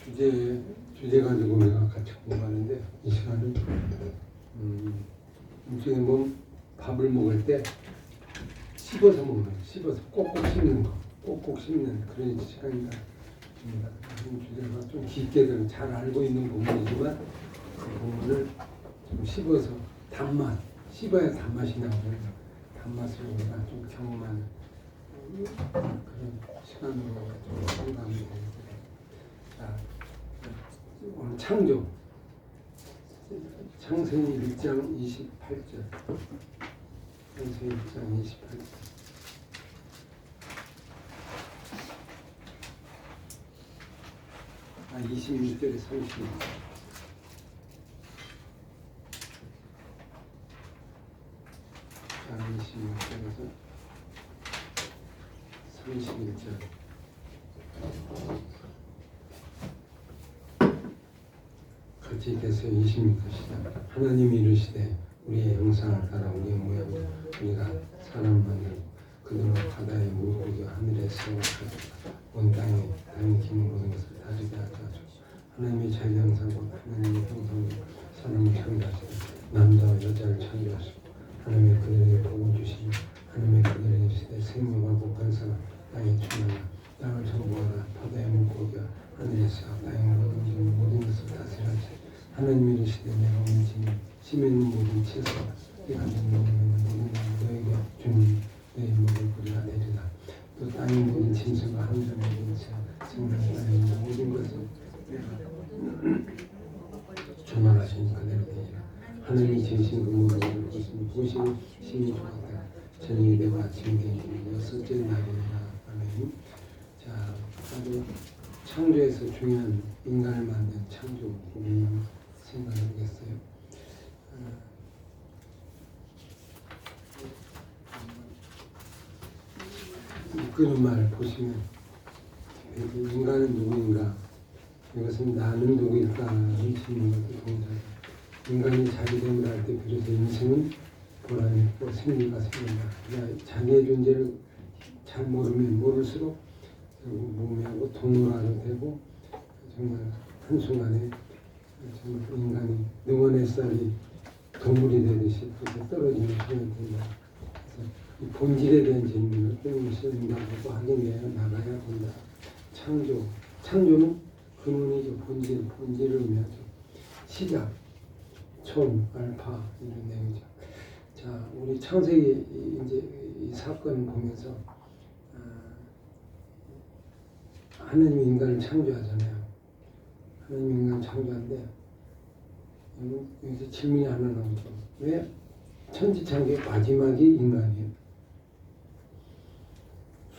주제 가지고 우리가 같이 공부하는데 이 시간은 일종의 뭐 밥을 먹을 때 씹어서 먹는 거, 씹어서 꼭꼭 씹는 거, 꼭꼭 씹는 그런 시간입니다. 이 주제가 좀 깊게들 잘 알고 있는 부분이지만 그 부분을 좀 씹어서 단맛, 씹어야 단맛이 나오는 단맛을 우리가 좀 경험하는 그런 시간으로 좀 생각하면 되겠습니다. 자, 오늘 창조 창세기 1장 28절 창세기 1장 28절 아 26절에 30절 자 26절에서 31절 같이 읽겠어요. 26절 시작. 하나님이 이르시되 우리의 형상을 따라 우리의 모양으로 우리가 사람 만들고 그들로 바다의 물고기 하늘에서 온 땅에 땅의 기물 모든 것을 다스리게 하소서. 하나님의 자기 형상과 하나님의 형상으로 사람을 창조하시고 남자와 여자를 창조하시고 하나님의 그들에게 복을 주시니 하나님의 그들에게 이르시되 생명과 복한사가 땅에 충만하라. 땅을 정복하라. 바다의 물고기와 하늘에서 땅의 모든 것을 다스리라. 하나님이 이르시되 내가 온 심에 있는 모든 채소 내가 모든 너에게 주는 너의 먹을 것이라 되리라. 또 땅의 모든 짐승과 하늘의 모든 생명의 땅의 모든 것을 내가 주말하시니 그대로 되리라. 하나님이 지으신 그 모든 것을 보시니 심히 좋았다. 저녁이 되고 아침이 되니 여섯째 날이니라. 아멘. 자, 아주 창조에서 중요한 인간을 만든 창조 생각해보겠어요. 이끄는 말 보시면 인간은 누구인가? 이것은 나는 누구일까? 의심인 것도 동작. 인간이 자기됨을 할 때 비로소 인생은 보람이 있고 생리가 생긴다. 자기의 존재를 잘 모르면 모를수록 몸에 동물화도 되고 정말 한순간에 정말 인간이 능원의 쌀이 동물이 되듯이 떨어지는 시간이 된다. 그래서 이 본질에 대한 질문을 끊임없이 인간하고 확인해 나가야 된다. 창조는 근원이죠. 본질을 의미하죠. 시작, 처음, 알파 이런 내용이죠. 자, 우리 창세기 이제 이 사건을 보면서 하나님이 인간을 창조하잖아요. 하나님이 인간을 창조하는데 여기서 질문이 하나 나오죠. 왜 천지창조의 마지막이 인간이에요?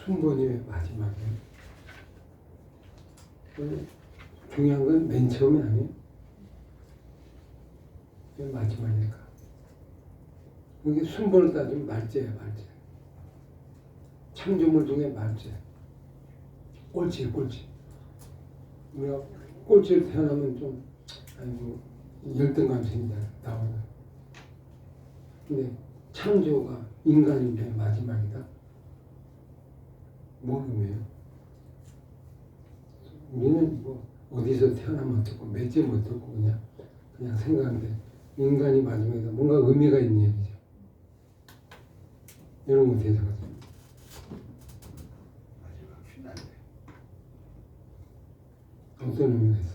순번이 왜 마지막이에요? 중요한 건 맨 처음이 아니에요? 왜 마지막일까? 이게 순번을 따지면 말째예요, 말째. 창조물 중에 말째. 꼴찌. 우리가 꼴찌로 태어나면 좀 아이고 열등감생이다 나오는. 근데 창조가 인간이 왜 마지막이다? 뭘 의미해요? 우리는 뭐 어디서 태어나면 어떻고 몇째 어떻고 그냥 생각하는데 인간이 마지막이다. 뭔가 의미가 있는 얘기죠. 이런 거 대사하세요. 어떤 의미가 있어?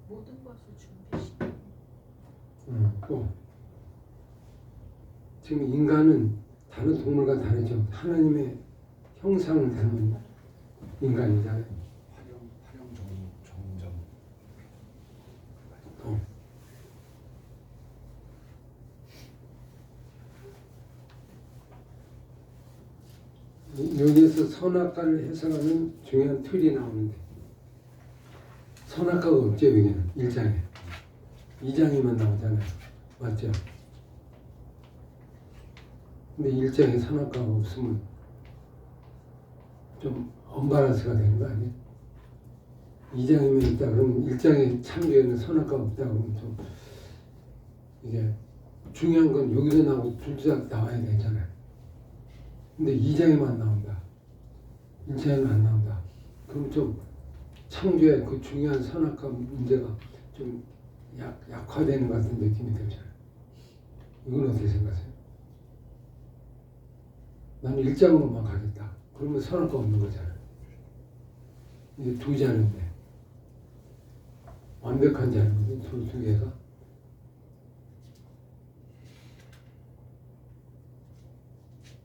모든 것을 준비시켜. 또 지금 인간은 다른 동물과 다르죠. 하나님의 형상을 닮은 인간이잖아요. 화령 정정. 여기에서 선악과를 해석하는 중요한 틀이 나오는데 선악과가 없죠. 여기는 1장에 2장에만 나오잖아요. 맞죠? 근데 1장에 선악과가 없으면 좀 언밸런스가 되는 거 아니에요? 2장이면 있다 그러면 1장에 창조에는 선악과가 없다 그러면 좀 이게 중요한 건 여기서 나오고 둘 다 나와야 되잖아요. 근데 2장에만 나온다. 일장에는 안 나온다. 그럼 좀 창조의 그 중요한 선악과 문제가 좀 약화되는 것 같은 느낌이 들잖아요. 이건 어떻게 생각하세요? 나는 일장으로만 가겠다. 그러면 선악과 없는 거잖아요. 이게 두 자리인데 완벽한 자리거든, 두 개가.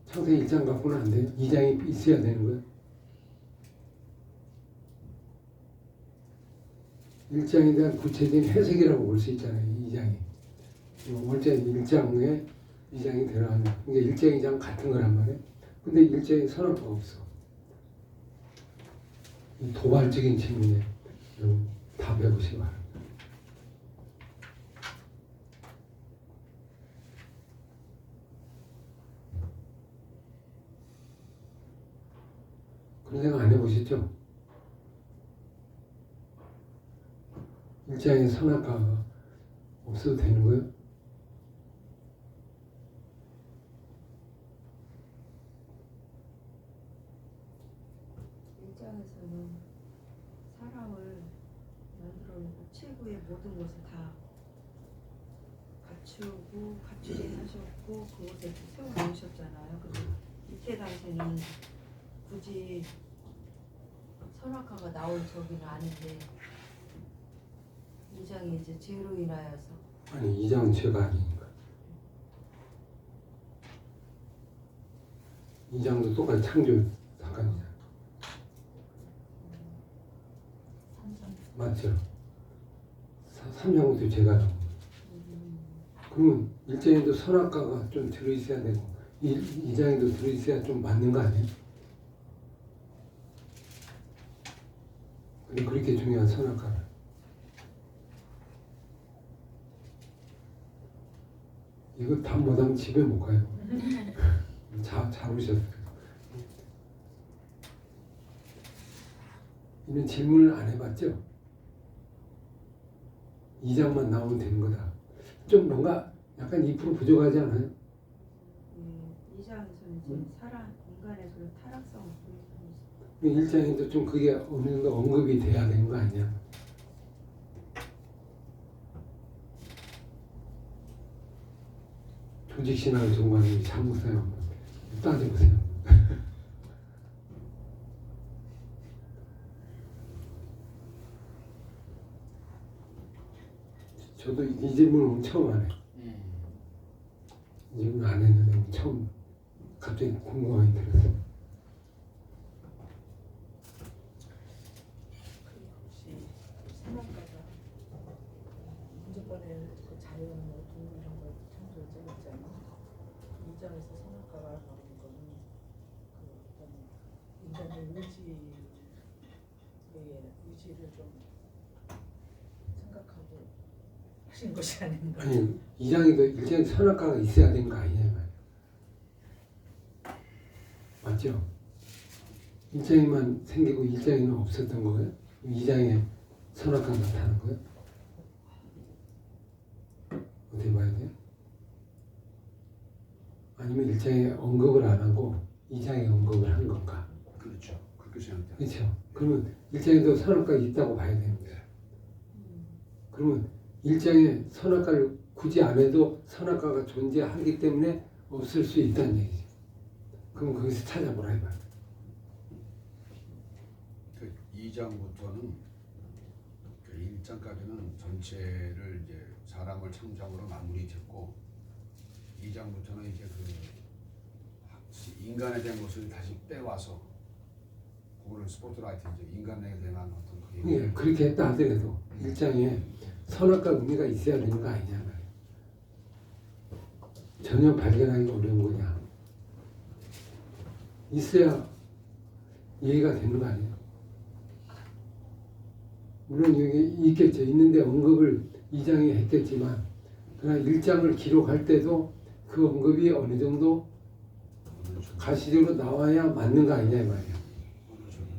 창세 1장 갖고는 안 돼요? 2장이 있어야 되는 거예요? 1장에 대한 구체적인 해석이라고 볼 수 있잖아요. 2장이. 원래 1장에 2장이 들어가는. 그러니까 1장, 2장 같은 거란 말이에요. 근데 1장에 선악과가 없어. 이 도발적인 질문에 답해 보시기 바랍니다. 그런 생각 안 해보셨죠? 일장에 선악과가 없어도 되는 거예요? 일장에서는 사람을 만들어 놓고 최고의 모든 것을 다 갖추고 갖추게 하셨고 그곳에 세워 놓으셨잖아요. 그래서 이때 당시에는 굳이 선악과가 나올 적이는 아닌데 이장이 이제 죄로 인하여서 아니, 2장은 죄가 아니니까. 2장도 똑같이 창조 사건이잖아. 맞죠? 3장부터 죄가 나오고. 그러면 1장에도 선악과가 좀 들어있어야 되고 2장에도 들어있어야 좀 맞는 거 아니에요? 근데 그렇게 중요한 선악과를 이거 답 못하면 집에 못 가요. 잡으셨어요. 이런 질문을 안 해봤죠? 2장만 나오면 되는 거다. 좀 뭔가 약간 2% 부족하지 않아요? 이장에서는 이제 사람 인간의 그런 타락성을 보여주고 있어요. 1장에도 좀 그게 어느 정도 언급이 돼야 되는 거 아니야? 조직신앙을 전공하는 장목사님 한번 따져보세요. 저도 이 질문을 오늘 처음 하네. 이 질문 안 했는데 오늘 처음 갑자기 궁금함이 들었어요. 혹시 선악과가 문제권의 그 자연, 동물 이런 걸 창조했잖아요. 이 장에서 선악과가 나오는 거는 그 어떤 인간의 의지를 좀 생각하고 하신 것이 아닌가. 아니, 2장에도 1장에 선악과가 있어야 되는 거 아니냐 이 말이에요. 맞죠? 1장에만 생기고 1장에는 없었던 거예요? 2장에 선악과가 나타난 거예요? 어떻게 봐야 돼요? 아니면 1장에 언급을 안 하고 2장에 언급을 한 건가? 그렇죠. 그렇게 생각돼요. 그렇죠. 그러면 1장에도 선악과가 있다고 봐야 되는 거예요. 그러면 1장에 선악과를 굳이 안 해도 선악과가 존재하기 때문에 없을 수 있다는 얘기죠. 그럼 거기서 찾아보라 이 말이에요. 그 2장부터는 그 1장까지는 전체를 이제 사람을 창조함으로 마무리됐고 2장부터는 이제 그 인간에 대한 것을 다시 빼와서 그거를 스포트라이트 이제 인간에 대한 어떤 그 예, 그렇게 했다 하더라도 1장에 선악과 의미가 있어야 되는 거 아니냐 말이에요. 전혀 발견하기 어려운 거냐. 있어야 이해가 되는 거 아니에요. 물론 여기 있겠죠. 있는데 언급을 2장에 했겠지만 그러나 1장을 기록할 때도 그 언급이 어느 정도 가시적으로 나와야 맞는 거 아니냐 이 말이에요. 어느 정도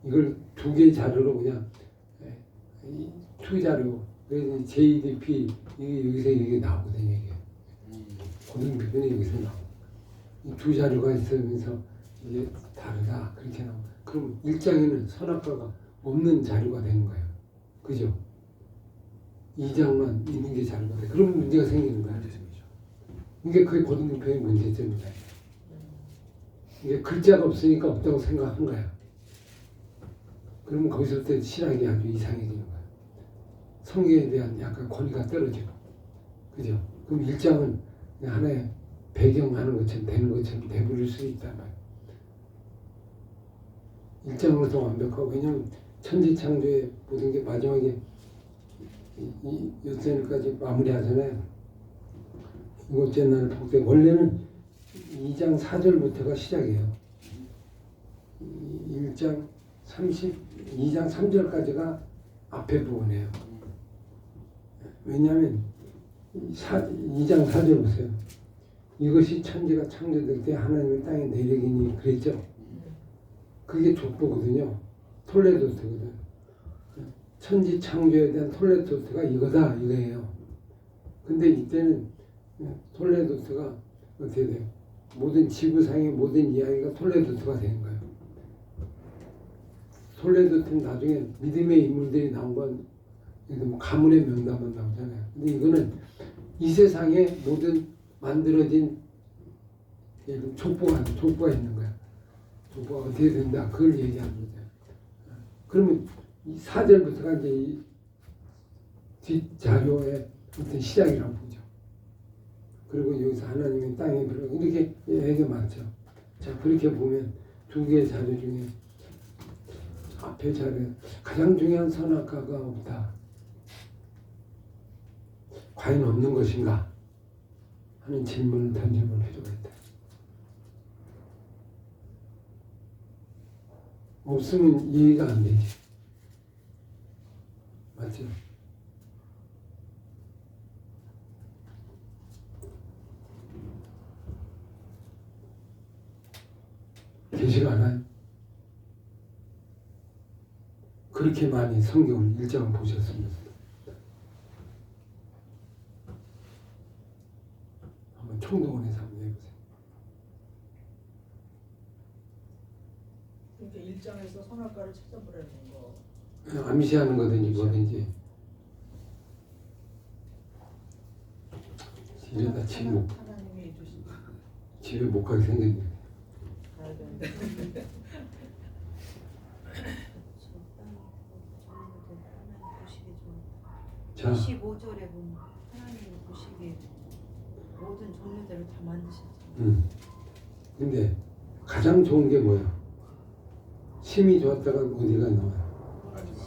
이걸 두 개의 자료로 그냥 두 자료 그래서 JDP 이게 여기서 이게 나오거든요. 이게 고등비변이 여기서 나오고 이 두 자료가 있으면서 이게 다르다 그렇게 나오고 그럼 1장에는 선악과가 없는 자료가 되는 거예요. 그죠? 2장만 있는 게 자료가 돼. 그럼 문제가 생기는 거야. 문제 생기죠. 이게 그게 고등교표의 문제점이다. 이게 글자가 없으니까 없다고 생각한 거야. 그러면 거기서부터 신학이 아주 이상해지는 거야. 성경에 대한 약간 권위가 떨어지고. 그죠? 그럼 1장은 그냥 하나의 배경하는 것처럼 되는 것처럼 돼버릴 수 있단 말이야. 1장으로서 완벽하고 왜냐면 천지창조의 모든 게 마지막에 이 요셉까지 마무리하잖아요. 일곱째 날 복되 원래는 2장 4절부터가 시작이에요. 1장 2장 3절까지가 앞에 부분이에요. 왜냐하면 2장 4절 보세요. 이것이 천지가 창조될 때 하나님의 땅에 내리기니 그랬죠. 그게 족보거든요. 톨레도스거든. 천지 창조에 대한 톨레도스가 이거다 이거예요. 근데 이때는 톨레도스가 어떻게 돼요? 모든 지구상의 모든 이야기가 톨레도스가 되는 거예요. 톨레도스는 나중에 믿음의 인물들이 나온 건 뭐 가문의 명단만 나오잖아요. 근데 이거는 이 세상에 모든 만들어진 족보가 있는 거야. 족보가 어떻게 된다 그걸 얘기하는 거죠. 그러면 이 4절부터가 이제 이 뒷자료의 어떤 시작이라고 보죠. 그리고 여기서 하나님의 땅에 들어 이렇게 얘기가 많죠. 자 그렇게 보면 두 개의 자료 중에 앞에 자료 가장 중요한 선악과가 없다. 과연 없는 것인가 하는 질문을 던져볼 필요가 있다. 없으면 이해가 안 되지. 맞죠? 계시가 않아요? 그렇게 많이 성경을 1장을 보셨습니다. 한번 총동원 해서 한번 해보세요. 그러니까 1장에서 선악과를 찾아보라는 거. 그냥 암시하는 거든지 뭐든지 이러다 하나님이 주신 집에 못 가게 생겼네. 가야 되는데. 자, 25절에 보면 하나님이 보시기에 모든 종류대로 다 만드셨잖아요. 근데 가장 좋은 게 뭐야? 심이 좋았다가 어디가 나와요?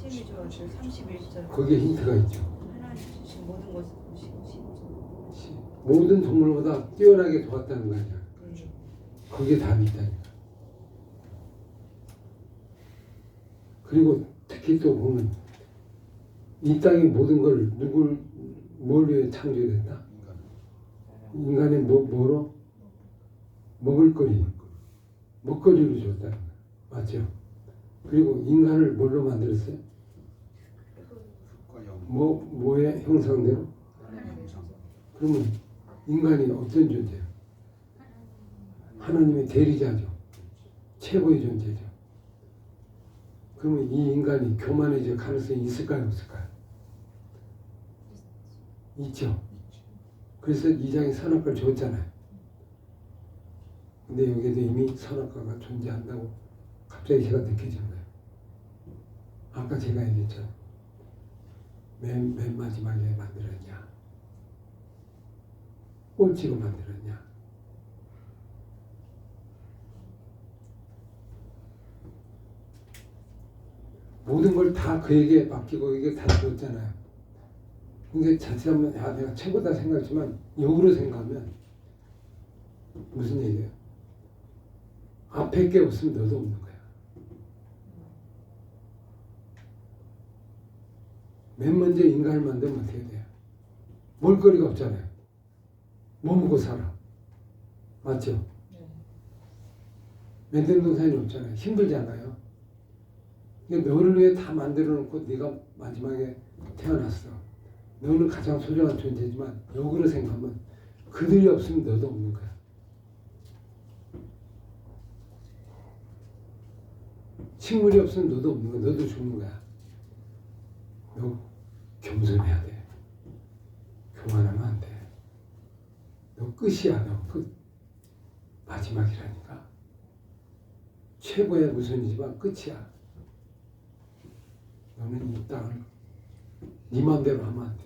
심이 좋아서 31절 거기에 힌트가 있죠. 하나님 주신 모든 것을 보시고 10절 모든 동물보다 뛰어나게 좋았다는 거 아니야. 그렇죠. 거기에 답이 있다니까. 그리고 특히 또 보면 이 땅의 모든 걸 뭘 위해 창조됐다? 인간의 뭐로? 먹거리로 줬다는 거야. 맞죠? 그리고 인간을 뭘로 만들었어요? 흙과 영. 뭐의 형상대로? 하나님의 형상. 그러면 인간이 어떤 존재예요? 하나님의 대리자죠. 최고의 존재죠. 그러면 이 인간이 교만해질 가능성이 있을까요? 없을까요? 있죠. 그래서 2장에 선악과를 줬잖아요. 근데 여기에도 이미 선악과가 존재한다고 갑자기 제가 느껴진 거예요. 아까 제가 얘기했죠. 맨 마지막에 만들었냐? 꼴찌로 만들었냐? 모든 걸 다 그에게 맡기고 이게 다 주었잖아요. 근데 자칫하면 내가 최고다 생각했지만 역으로 생각하면 무슨 얘기예요? 앞에 게 없으면 너도 없는 거야. 맨 먼저 인간을 만들면 어떻게 돼요? 먹을거리가 없잖아요. 뭐 먹고 살아? 맞죠? 맨들 동산이 없잖아요. 힘들잖아요. 너를 위해 다 만들어 놓고 네가 마지막에 태어났어. 너는 가장 소중한 존재지만 역으로 생각하면 그들이 없으면 너도 없는 거야. 식물이 없으면 너도 없는 거야. 너도 죽는 거야. 너 겸손해야 돼. 교만하면 안 돼. 너 끝이야. 너 끝. 마지막이라니까. 최고의 우선이지만 끝이야. 너는 이 땅을 네 맘대로 하면 안 돼.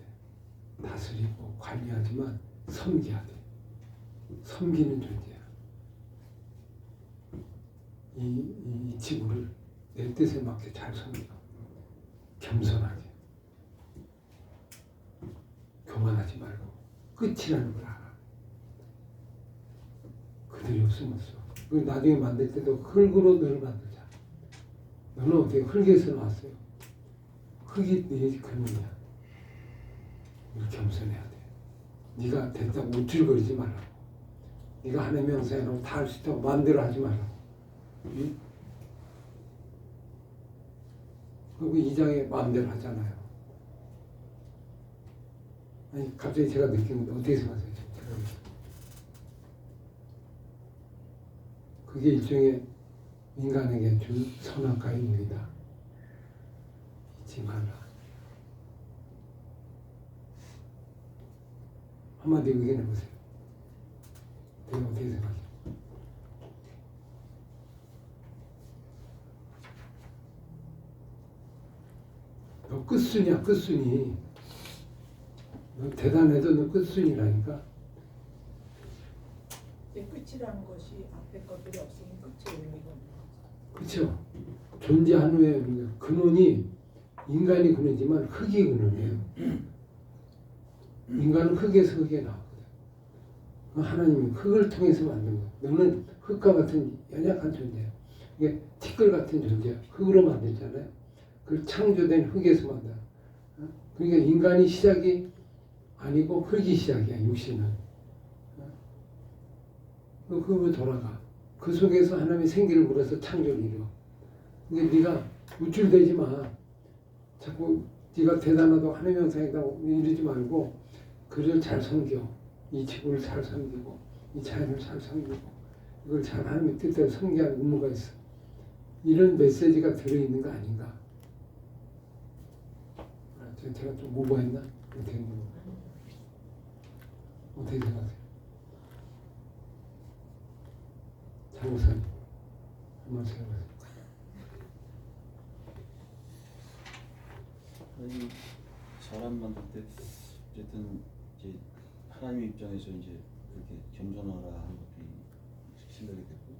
다스리고 관리하지만 섬겨야 돼. 섬기는 존재야. 이 지구를 내 뜻에 맞게 잘 섬겨. 겸손하게. 교만하지 말고 끝이라는 걸 알아. 그들이 없으면 없어. 그리고 나중에 만들 때도 흙으로 너를 만들자. 너는 어떻게 흙에서 나왔어요? 흙이 네 근원이야. 우리 겸손해야 돼. 네가 됐다고 우쭐거리지 말라고. 네가 하나님의 형상이라고 다 할 수 있다고 마음대로 하지 말라고. 응? 그리고 2장에 마음대로 하잖아요. 아니 갑자기 제가 느끼는데 어떻게 생각하세요? 그게 일종의 인간에게 준 선악과의 일이다. 잊지 말라. 한마디 의견해 보세요. 내가 어떻게 생각해요? 너 끝순이야, 끝순이. 너 대단해도 너 끝순이라니까. 끝이라는 것이 앞에 것들이 없으면 끝이 의미가 없는 거죠. 그렇죠? 존재한 후에 근원이 인간이 근원이지만 흙이 근원이에요. 인간은 흙에서 흙에 나왔거든. 하나님은 흙을 통해서 만든 거야. 너는 흙과 같은 연약한 존재야. 이게 티끌 같은 존재야. 흙으로 만들잖아요. 그 창조된 흙에서 만들어. 그러니까 인간이 시작이 아니고 흙이 시작이야. 육신은. 그거 돌아가. 그 속에서 하나님이 생기를 불어서 창조를 이루어. 근데 네가 우쭐대지 마. 자꾸 네가 대단하다고 하나님의 형상이라고 이러지 말고 그를 잘 섬겨. 이 지구를 잘 섬기고 이 자연을 잘 섬기고 이걸 잘 하나님의 뜻대로 섬겨야 할 의무가 있어. 이런 메시지가 들어있는 거 아닌가? 제가 좀 오버했나? 어떻게 생각하세요? 장우선 한번 생각해보세요. 하나님 사람 만들 때 어쨌든 이제 하나님 입장에서 이제 그렇게 겸손하라 하는 것도 생각이 됐고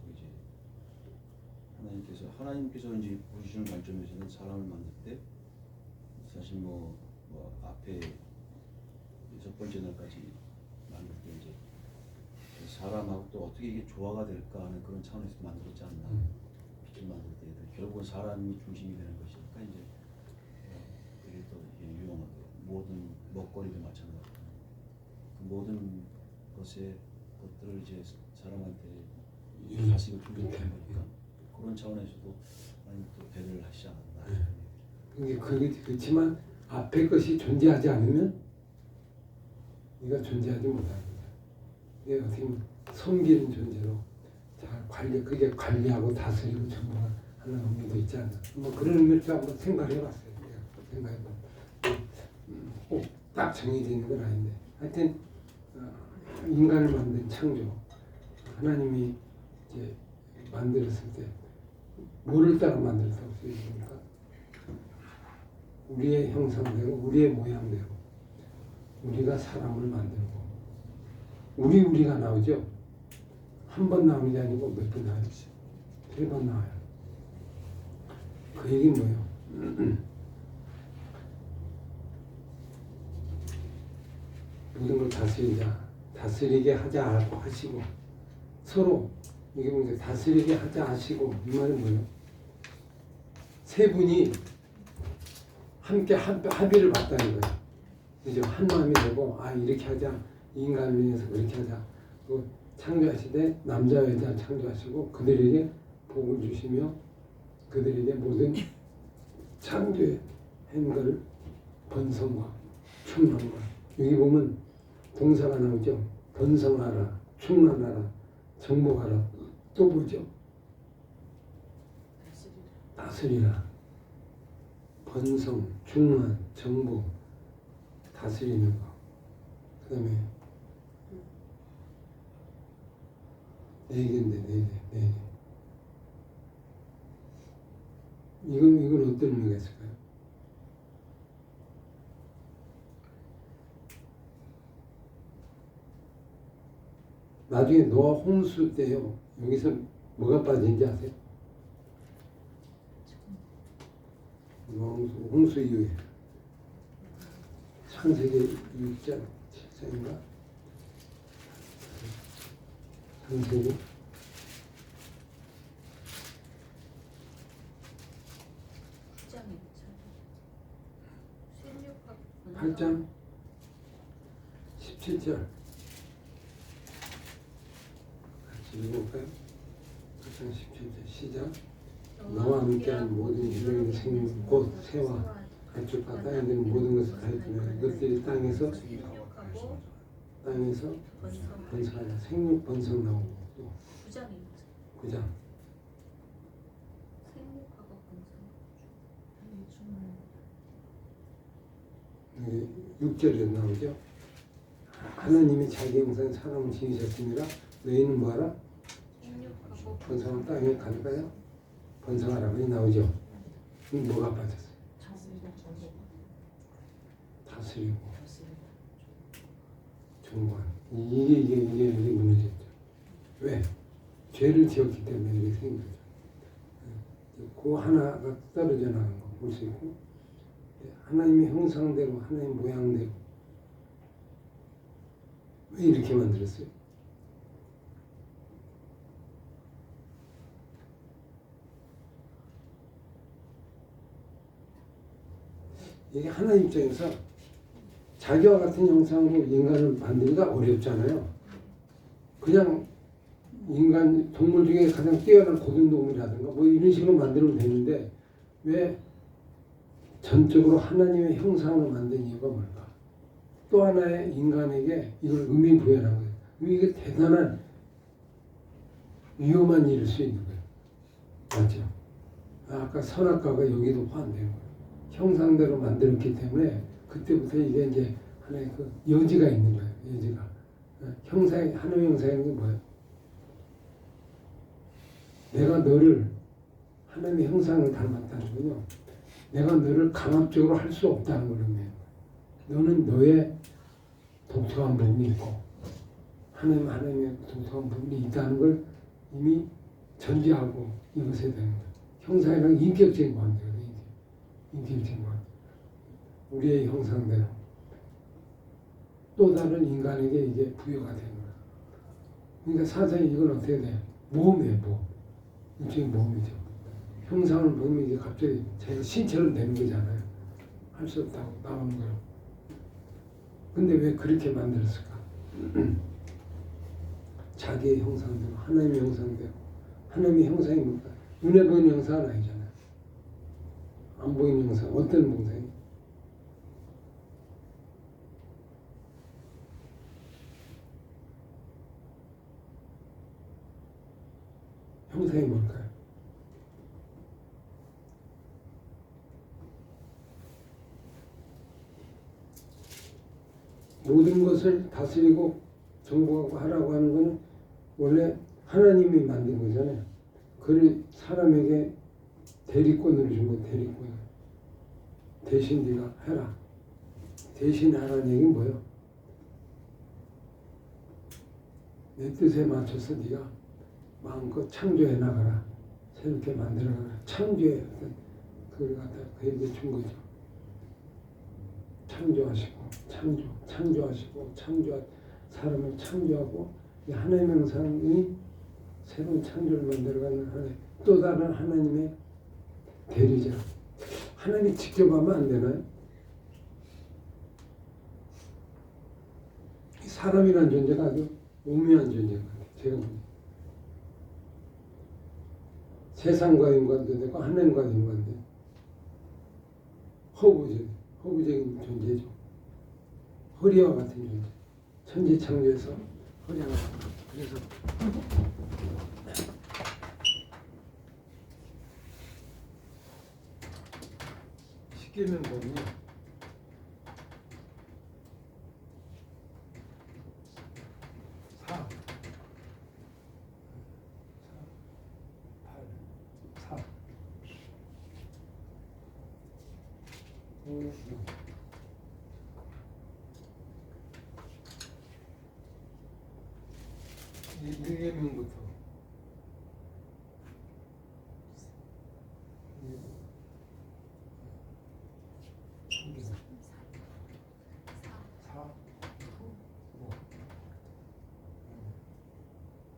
또 이제 하나님께서 이제 보시는 관점에서는 사람을 만들 때 사실 뭐 앞에 첫 번째 날까지 만들 때 이제 사람하고 또 어떻게 이게 조화가 될까 하는 그런 차원에서 만들었지 않나. 빛을 만들 때 결국은 사람이 중심이 되는 것이니까 이제 그게 또 유용하고 모든 먹거리도 마찬가지고 그 모든 것들을 이제 사람한테 다스리고 품는 거니까 그런 차원에서도 하나님 또 배려를 하시지 않았나. 그렇지만 앞에 것이 존재하지 않으면 네가 존재하지 못하는 거야. 이게 어떻게 보면 섬기는 존재로 잘 그게 관리하고 다스리고 전부하는 의미도 있지 않나. 뭐 그런 의미를 한번 생각해봤어요. 생각해봐. 꼭 딱 정해져 있는 건 아닌데, 하여튼 인간을 만든 창조, 하나님이 이제 만들었을 때 뭐를 따라 만들었다고 쓰여있습니까? 우리의 형상대로, 우리의 모양대로 우리가 사람을 만들고 우리가 나오죠. 한 번 나오는 게 아니고 몇 번 나와요? 3번 나와요. 그 얘기는 뭐예요? 모든 걸 다스리게 하자 하시고 서로 이게 뭐죠? 다스리게 하자 하시고 이 말은 뭐예요? 세 분이 함께 합의를 봤다는 거예요. 그죠? 한 마음이 되고 이렇게 하자. 인간을 위해서 그렇게 하자. 또 창조하시되 남자와 여자 창조하시고 그들에게 복을 주시며 그들에게 모든 창조의 행거를 번성과 충만과 여기 보면 동사가 나오죠. 번성하라, 충만하라, 정복하라. 또 뭐죠? 다스리라. 번성, 중만, 정복, 다스리는 거. 그 다음에 네 개인데 네 개. 이건 어떤 의미가 있을까요? 나중에 노아 홍수 때요. 여기서 뭐가 빠진지 아세요? 노아 홍수 이후에 창세기 6장 7장인가? 창세기 8장 17절 같이 읽어볼까요? 8장 17절 시작. 너와 함께한 모든 유령의 생명 곧 새와 가축과 땅에 있는 모든 것을 가르치며 이것들이 땅에서 번성하자. 생육 번성 나오고 또 9장 여기 6절에 나오죠. 하나님이 자기 형상 사람을 지으셨습니다. 너희는 뭐하라? 번성한 땅에 갈까요? 번성하라고 나오죠. 그럼 뭐가 빠졌어요? 다스리고 정관. 이게 무너졌죠. 왜? 죄를 지었기 때문에 이렇게 생긴 거죠. 그 하나가 떨어져 나가는 거 볼 수 있고, 하나님의 형상대로, 하나님의 모양대로 왜 이렇게 만들었어요? 이게 하나님 입장에서 자기와 같은 형상으로 인간을 만들기가 어렵잖아요. 그냥 인간, 동물 중에 가장 뛰어난 고등동물이라든가 뭐 이런 식으로 만들면 되는데 왜 전적으로 하나님의 형상으로 만든 이유가 뭘까? 또 하나의 인간에게 이걸 의미 부여한 거예요. 이게 대단한 위험한 일일 수 있는 거예요. 맞죠? 아까 선악과가 여기도 포함되는 거예요. 형상대로 만들었기 때문에 그때부터 이게 이제 하나의 그 여지가 있는 거예요. 여지가. 형상, 하나의 형상이 뭐예요? 내가 너를 하나님의 형상을 닮았다는 거요. 내가 너를 강압적으로 할 수 없다는 거예요. 너는 너의 독특한 부분이 있고 하나님의 독특한 부분이 있다는 걸 이미 전제하고 이것에 대한 거예요. 형상이란 인격적인 관계예요. 인격적인 관계. 우리의 형상대로 또 다른 인간에게 이게 부여가 되는 거예요. 그러니까 사실 이건 어떻게 돼요? 모험이에요. 모험. 일종의 모험이죠. 형상을 보면 이게 갑자기 자기가 신처럼 되는 거잖아요. 할 수 없다고 나오는 거예요. 근데 왜 그렇게 만들었을까? 자기의 형상대로, 하나님의 형상대로. 하나님의 형상이 뭘까? 눈에 보이는 형상은 아니잖아요. 안 보이는 형상, 어떤 형상이? 형상이 뭘까요? 모든 것을 다스리고 정복하고 하라고 하는 것은 원래 하나님이 만든 거잖아요. 그를 사람에게 대리권으로 준 거, 대리권. 대신 네가 해라. 대신 하라는 얘기는 뭐예요? 내 뜻에 맞춰서 네가 마음껏 창조해 나가라. 새롭게 만들어 나가라. 창조해. 그걸 갖다 그에게 준 거죠. 창조하시고, 사람을 창조하고, 하나님의 형상이 새로운 창조를 만들어가는 하나님, 또 다른 하나님의 대리자. 하나님이 직접 하면 안 되나요? 사람이라는 존재가 아주 오묘한 존재인 것 같아요. 제가 보기에. 세상과 인간도 되고 하나님과 인간도 되고 허구적인 존재죠. 허리와 같은 존재. 천지창조에서 허리와 같은 존재. 그래서 십계명법이 4, 8, 4, 5, 6. 이 1계명부터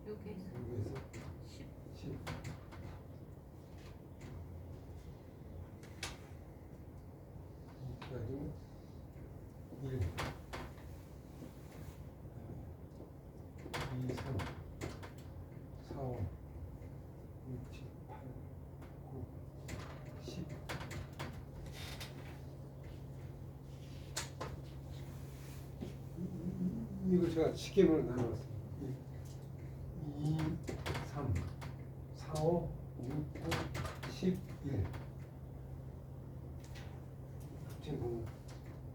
여기에서 10. 가지고 1, 2, 3, 4, 5, 6, 7, 8, 9, 10. 이거 제가 십계명으로 나눠봤어요. 2, 3, 4, 5, 6, 9, 11. 지금 보면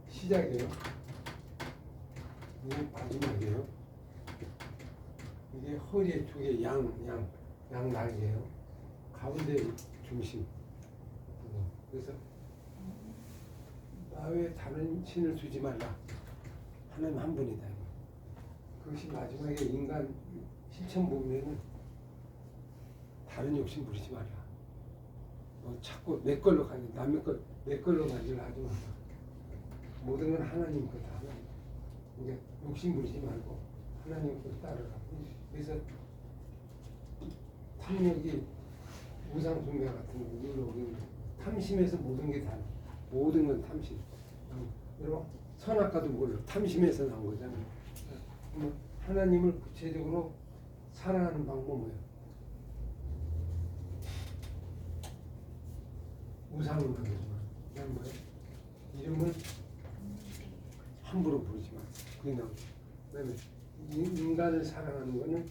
시작이에요. 이게 마지막이에요. 이게 허리에 두 개 양 날개예요. 가운데 중심. 그래서 나 외에 다른 신을 두지 말라. 하나님 한 분이다. 그것이 마지막에 인간 실천 보면은 다른 욕심 부리지 마라. 너 자꾸 내 걸로 가지, 남의 걸 내 걸로 가지를 하지 마라. 모든 건 하나님 거다. 하나님. 그러니까 욕심 부리지 말고 하나님 걸 따르라. 그래서 탐욕이 우상 숭배 같은 거 이런 탐심에서 모든 게 다 모든 건 탐심. 여러분 선악과도 몰라 탐심에서 나온 거잖아요. 그러면 하나님을 구체적으로 사랑하는 방법은 뭐예요? 우상을 만들지 마. 그다음 뭐예요? 이름을 함부로 부르지 마. 그다음에 인간을 사랑하는 거는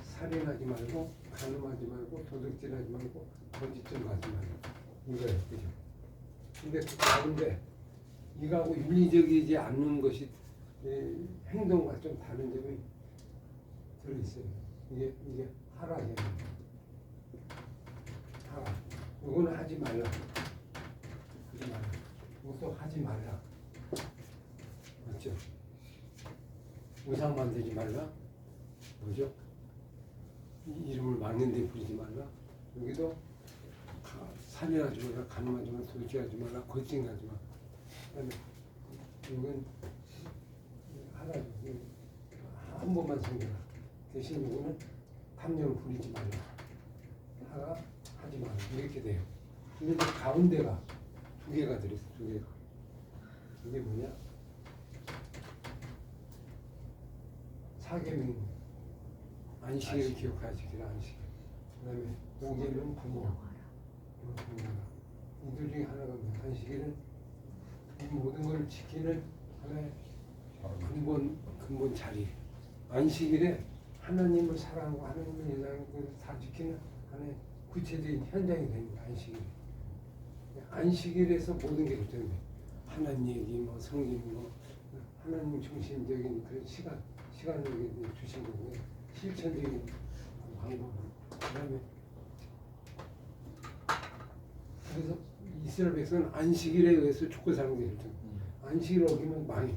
살인하지 말고 간음하지 말고 도둑질하지 말고 거짓점 하지 말고 이거예요, 그죠? 근데 그 가운데 이거하고 윤리적이지 않는 것이 행동과 좀 다른 점이 들어 있어요. 이게 하라예요. 하라. 이거는 하지 말라. 하지 말라. 이것도 하지 말라. 맞죠? 우상 만들지 말라. 뭐죠? 이름을 막는 데 부리지 말라. 여기도 살인하지 말라, 간음하지 말라, 도둑질하지 말라, 거짓말하지 말라. 그다음에 이건 하라죠. 한 번만 생겨라. 대신 이거는 탐욕을 부리지 말라. 하라, 하지 말라. 이렇게 돼요. 근데 이제 가운데가 두 개가 들어있어. 두 개가. 이게 뭐냐? 사계명 안식일을 기억하시기를 안식. 그다음에 5계명 부모. 이들 중에 하나가 뭐야? 안식일은 이 모든 걸 지키는 하나의 근본 자리. 안식일에 하나님을 사랑하고 하나님을 예배하고 다 지키는 하나의 구체적인 현장이 됩니다. 안식일. 안식일에서 모든 게 결정돼. 하나님 얘기, 뭐 성경, 뭐 하나님 중심적인 그런 시간을 주신 거고요. 실천적인 방법. 그다음에 그래서 이스라엘 백성은 안식일에 의해서 죽고 사는 게 결정. 안식일을 어기면 망해.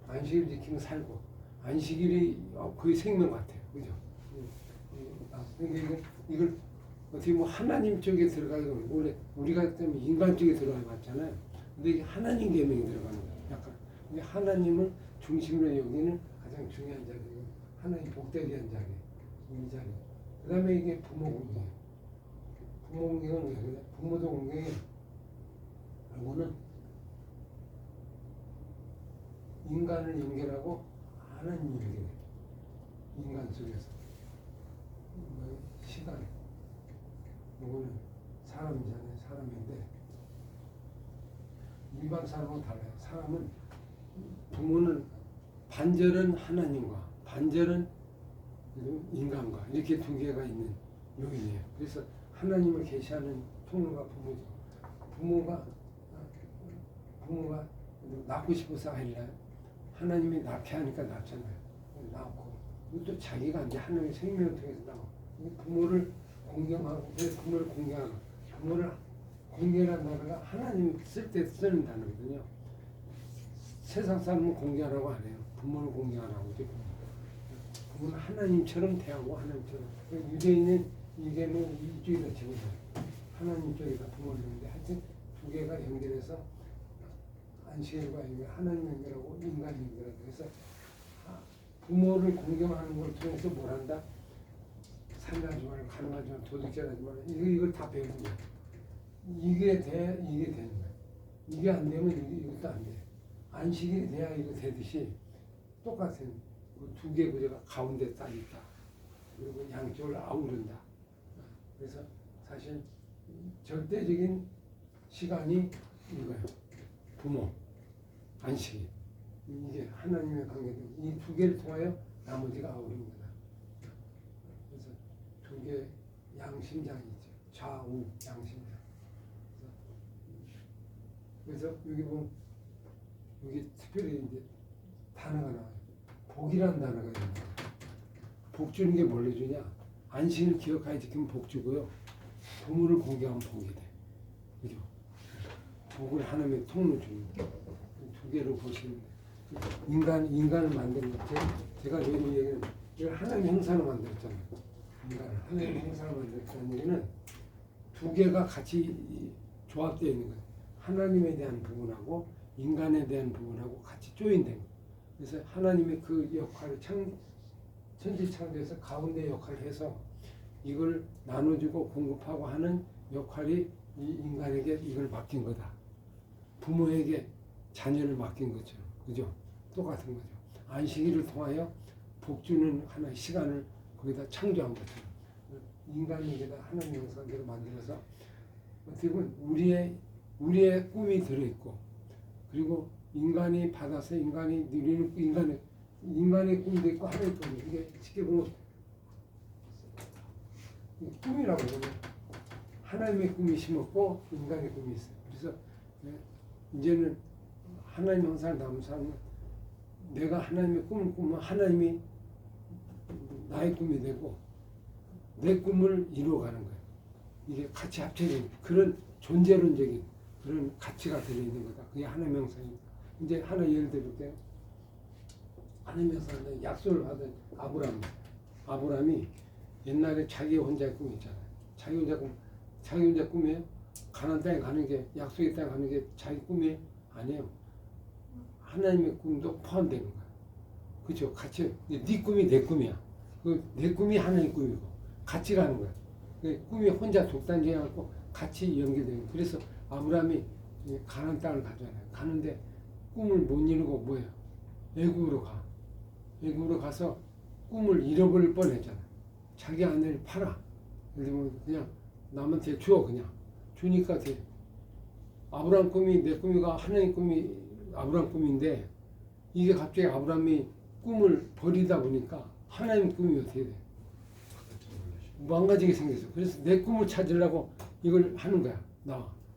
안식일 지키면 살고. 안식일이 거의 생명 같아요. 그죠? 그러니까 이걸 어떻게 뭐 하나님 쪽에 들어가는 원래 우리가 때문에 인간 쪽에 들어가 봤잖아요. 근데 이게 하나님 계명이 들어가는 거예요. 약간 근데 하나님을 중심으로 여기는 가장 중요한 자리고 하나님 복되게 한 자리, 이 자리. 그다음에 이게 부모 공경. 부모 공경은 뭐예요? 부모도 공경이 이거는 인간을 연결하고 하나님 연결해. 인간 속에서 시간. 이거는 사람이잖아요. 사람인데 일반 사람은 달라요. 사람은 부모는 반절은 하나님과 반절은 인간과 이렇게 두 개가 있는 요인이에요. 그래서 하나님을 계시하는 통로가 부모죠. 부모가 부모가 낳고 싶어서 아니라 하나님이 낳게 하니까 낳잖아요. 낳고 또 자기가 이제 하나님의 생명을 통해서 나고 부모를 공경하고 그래서 부모를 공경하고 부모를 공경이라는 단어가 하나님이 쓸 때 쓰는 단어거든요. 세상 사람은 공경하라고 안 해요. 부모를 공경하라고 하죠. 부모는 하나님처럼 대하고 하나님처럼 유대인은 이게 뭐 이쪽에다 집어넣어요. 하나님 쪽에다 부모를 넣는데 하여튼 두 개가 연결해서 안식일과 하나님 연결하고 인간 연결하고 그래서 부모를 공경하는 걸 통해서 뭘 한다? 살인하지 말고 가늠하지 말고 도둑질하지 말고 이걸 다 배우는 거야. 이게 돼야 이게 되는 거야. 이게 안 되면 이것도 안 돼. 안식일이 돼야 이거 되듯이 똑같은 그 두 개 구조가 가운데 딱 있다. 그리고 양쪽을 아우른다. 그래서 사실 절대적인 시간이 이거예요. 부모, 안식일. 이게 하나님의 관계도 이 두 개를 통하여 나머지가 아우릅니다. 그래서 두 개 양심장이 있죠. 좌우 양심장. 그래서 여기 보면 여기 특별히 이제 단어가 나와요. 복이라는 단어가 있는 거예요. 복 주는 게 뭘 해주냐? 안식을 기억하여 지키면 복 주고요. 부모를 공경하면 복이 돼. 그죠? 복을 하나님의 통로 주는 거예요. 두 개로 보시면 돼요. 인간을 만드는 것. 제가 이 얘기는 이걸 하나님의 형상을 만들었잖아요. 인간을 하나님의 형상을 만들었다는 얘기는 두 개가 같이 조합되어 있는 거예요. 하나님에 대한 부분하고 인간에 대한 부분하고 같이 조인된 거예요. 그래서 하나님의 그 역할을 천지 창조에서 가운데 역할을 해서 이걸 나눠주고 공급하고 하는 역할이 이 인간에게 이걸 맡긴 거다. 부모에게 자녀를 맡긴 것처럼. 그죠? 똑같은 거죠. 안식일을 통하여 복주는 하나의 시간을 거기다 창조한 것처럼. 인간에게다 하나님 형상대로 만들어서 어떻게 보면 우리의 꿈이 들어있고 그리고 인간이 받아서 인간이 누리는 인간의 꿈도 있고 하나의 꿈이 이게 쉽게 보면 꿈이라고 보면 하나님의 꿈이 심었고 인간의 꿈이 있어요. 그래서 이제는 하나님 형상을 담은 사람은 내가 하나님의 꿈을 꾸면 하나님이 나의 꿈이 되고 내 꿈을 이루어가는 거예요. 이게 같이 합쳐진 그런 존재론적인 그런 가치가 들어있는 거다. 그게 하나님의 형상입니다. 이제 하나 예를 들을게요. 하나님의 형상은 약속을 받은 아브라함이 옛날에 자기 혼자의 꿈이 있잖아요. 자기 혼자 꿈이에요. 가나안 땅에 가는 게 약속의 땅에 가는 게 자기 꿈이에요? 아니에요. 하나님의 꿈도 포함되는 거야. 그렇죠? 같이 네 꿈이 내 꿈이야. 내 꿈이 하나님 꿈이고 같이 가는 거야. 꿈이 혼자 독단적이고 같이 연결되는 거야. 그래서 아브라함이 가나안 땅을 가잖아요. 가는데 꿈을 못 이루고 뭐예요? 애굽으로 가. 애굽으로 가서 꿈을 잃어버릴 뻔했잖아요. 자기 아내를 팔아. 그러면 그냥 남한테 줘 그냥. 주니까 돼. 아브라함 꿈이 내 꿈이가 하나님 꿈이 아브라함 꿈인데 이게 갑자기 아브라함이 꿈을 버리다 보니까 하나님 꿈이 어떻게 돼? 망가지게 생겼어. 그래서 내 꿈을 찾으려고 이걸 하는 거야.